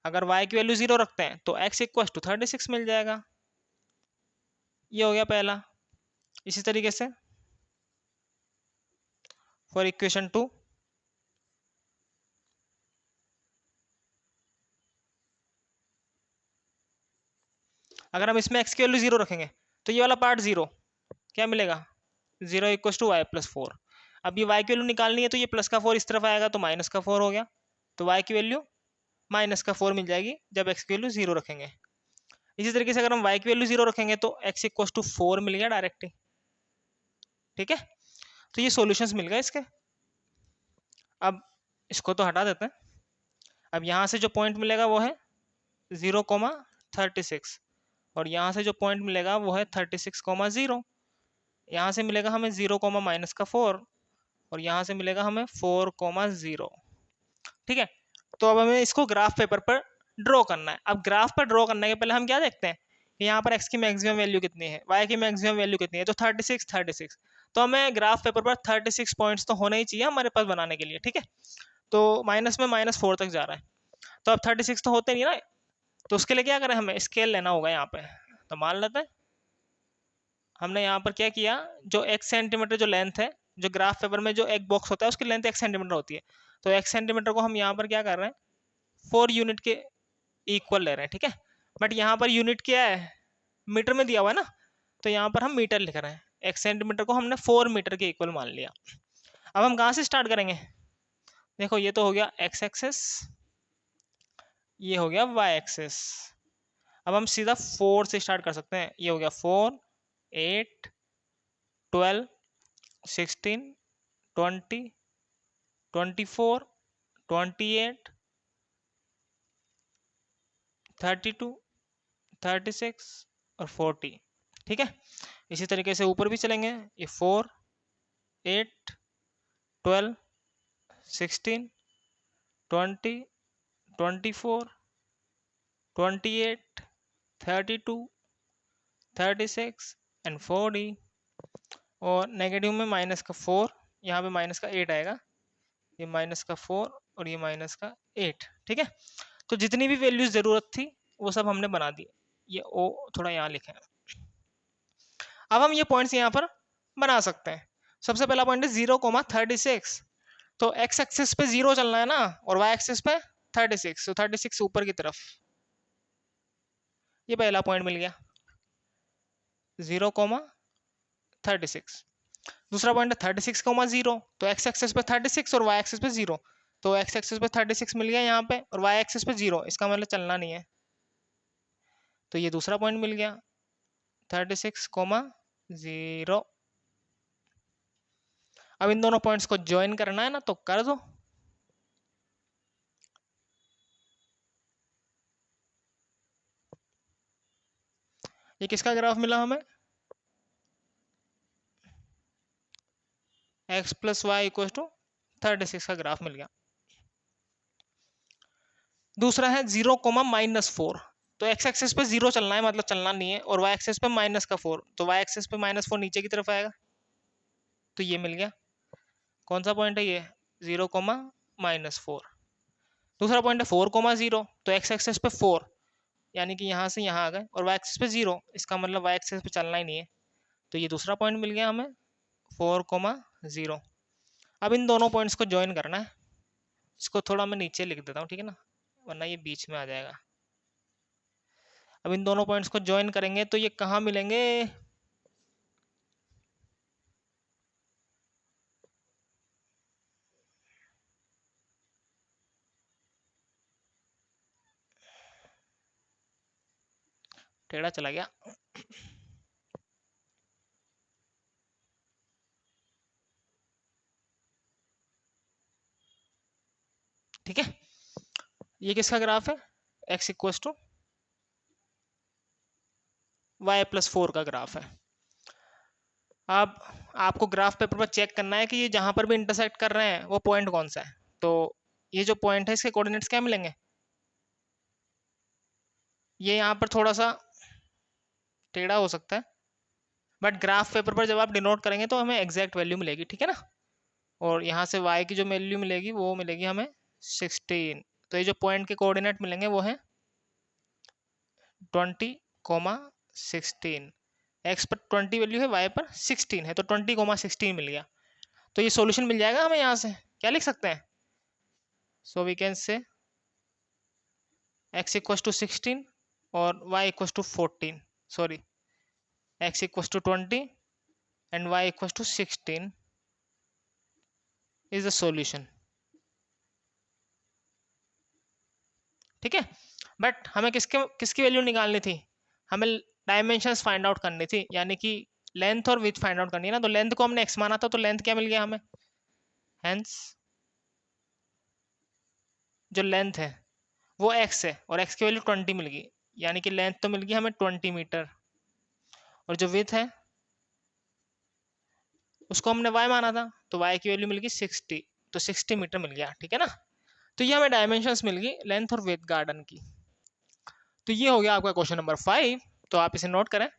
अगर y की वैल्यू 0 रखते हैं तो x इक्व टू 36 मिल जाएगा। ये हो गया पहला। इसी तरीके से फॉर इक्वेशन 2, अगर हम इसमें x की वैल्यू 0 रखेंगे तो ये वाला पार्ट 0 क्या मिलेगा, 0 इक्व टू वाई प्लस 4। अब ये y की वैल्यू निकालनी है तो ये प्लस का 4 इस तरफ आएगा तो माइनस का 4 हो गया। तो y की वैल्यू माइनस का 4 मिल जाएगी जब x की वैल्यू 0 रखेंगे। इसी तरीके से अगर हम y की वैल्यू 0 रखेंगे तो x इक्व टू 4 मिल गया डायरेक्ट ही। ठीक है, तो ये सॉल्यूशंस मिल गए इसके। अब इसको तो हटा देते हैं। अब यहाँ से जो पॉइंट मिलेगा वो है 0,36, और यहाँ से जो पॉइंट मिलेगा वो है 36,0। यहाँ से मिलेगा हमें 0, माइनस का 4, और यहाँ से मिलेगा हमें 4,0। ठीक है, तो अब हमें इसको ग्राफ पेपर पर ड्रॉ करना है। अब ग्राफ पर ड्रॉ करने के पहले हम क्या देखते हैं कि यहाँ पर x की मैक्सिमम वैल्यू कितनी है, y की मैक्सिमम वैल्यू कितनी है, तो 36। तो हमें ग्राफ पेपर पर 36 पॉइंट्स तो होने ही चाहिए हमारे पास बनाने के लिए। ठीक है, तो माइनस में -4 तक जा रहा है, तो अब 36 तो होते नहीं ना। तो उसके लिए क्या करें, हमें स्केल लेना होगा यहाँ पे। तो मान लेते हैं हमने यहाँ पर क्या किया, जो 1 सेंटीमीटर जो लेंथ है, जो ग्राफ पेपर में जो एक बॉक्स होता है उसकी लेंथ 1 सेंटीमीटर होती है। तो 1 सेंटीमीटर को हम यहाँ पर क्या कर रहे हैं 4 यूनिट के इक्वल ले रहे हैं। ठीक है, बट यहाँ पर यूनिट क्या है, मीटर में दिया हुआ है ना, तो यहाँ पर हम मीटर लिख रहे हैं। 1 सेंटीमीटर को हमने 4 मीटर के इक्वल मान लिया। अब हम कहाँ से स्टार्ट करेंगे, देखो ये तो हो गया x एक्सेस, ये हो गया y एक्सेस। अब हम सीधा 4 से स्टार्ट कर सकते हैं। ये हो गया 4, 8, 12, 16, 20, 24, 28, 32, 36 और 40। ठीक है, इसी तरीके से ऊपर भी चलेंगे। ये 4, 8, 12, 16, 20, 24, 28, 32, 36 एंड 40। और नेगेटिव में माइनस का 4, यहाँ पे माइनस का 8 आएगा, ये माइनस का 4 और ये माइनस का 8। ठीक है, तो जितनी भी वैल्यूज जरूरत थी वो सब हमने बना दी। ये ओ थोड़ा यहाँ लिखे हैं। अब हम ये पॉइंट्स यहाँ पर बना सकते हैं। सबसे पहला पॉइंट है 0,36। तो x एक्सिस पे 0 चलना है ना, और y एक्सिस पे 36, तो 36 ऊपर की तरफ। ये पहला पॉइंट मिल गया 0,36। दूसरा पॉइंट है 36,0, तो x एक्सिस पे 36 और y एक्सिस पे 0। तो x एक्सिस पे 36 मिल गया यहाँ पे, और y एक्सिस पे 0, इसका मतलब चलना नहीं है। तो ये दूसरा पॉइंट मिल गया 36,0। अब इन दोनों पॉइंट्स को ज्वाइन करना है ना, तो कर दो। ये किसका ग्राफ मिला हमें, x plus y equal to 36 का ग्राफ मिल गया। दूसरा है 0,-4। तो x एक्सिस पे 0 चलना है, मतलब चलना नहीं है, और y एक्सिस पे माइनस का 4, तो y एक्सिस पे -4 नीचे की तरफ आएगा। तो ये मिल गया। कौन सा पॉइंट है ये, 0,-4। दूसरा पॉइंट है 4,0, तो x एक्सिस पे 4, यानी कि यहाँ से यहाँ आ गए, और y एक्सिस पे 0, इसका मतलब y एक्सिस पे चलना ही नहीं है। तो ये दूसरा पॉइंट मिल गया हमें 4,0। अब इन दोनों पॉइंट्स को ज्वाइन करना है। इसको थोड़ा मैं नीचे लिख देता हूँ, ठीक है ना, वरना ये बीच में आ जाएगा। अब इन दोनों पॉइंट्स को ज्वाइन करेंगे तो ये कहाँ मिलेंगे, टेढ़ा चला गया। ठीक है, ये किसका ग्राफ है, x इक्वल्स टू y+4 का ग्राफ है। अब आपको ग्राफ पेपर पर चेक करना है कि ये जहां पर भी इंटरसेक्ट कर रहे हैं वो पॉइंट कौन सा है। तो ये जो पॉइंट है इसके कोऑर्डिनेट्स क्या मिलेंगे, ये यहाँ पर थोड़ा सा टेढ़ा हो सकता है, बट ग्राफ पेपर पर जब आप डिनोट करेंगे तो हमें एग्जैक्ट वैल्यू मिलेगी, ठीक है ना। और यहाँ से y की जो वैल्यू मिलेगी वो मिलेगी हमें 16। तो ये जो पॉइंट के कोऑर्डिनेट मिलेंगे वो है 20,16। x पर 20 वैल्यू है, y पर 16 है, तो 20,16 मिल गया। तो ये सॉल्यूशन मिल जाएगा हमें। यहाँ से क्या लिख सकते हैं, so we can say x equals to 16 और y equals to 14, sorry x equals to 20 and y equals to 16 is the solution. ठीक है, बट हमें किसके किसकी वैल्यू निकालनी थी, हमें डायमेंशंस फाइंड आउट करनी थी, यानी कि लेंथ और विड्थ फाइंड आउट करनी है ना। तो लेंथ को हमने x माना था, तो लेंथ क्या मिल गया हमें, हेंस जो लेंथ है वो x है और x की वैल्यू 20 मिल गई, यानी कि लेंथ तो मिल गई हमें 20 मीटर, और जो विड्थ है उसको हमने y माना था, तो y की वैल्यू मिल गई 60, तो 60 मीटर मिल गया। ठीक है ना, तो ये हमें डायमेंशंस मिल गई लेंथ और विड्थ गार्डन की। तो ये हो गया आपका क्वेश्चन नंबर 5, तो आप इसे नोट करें।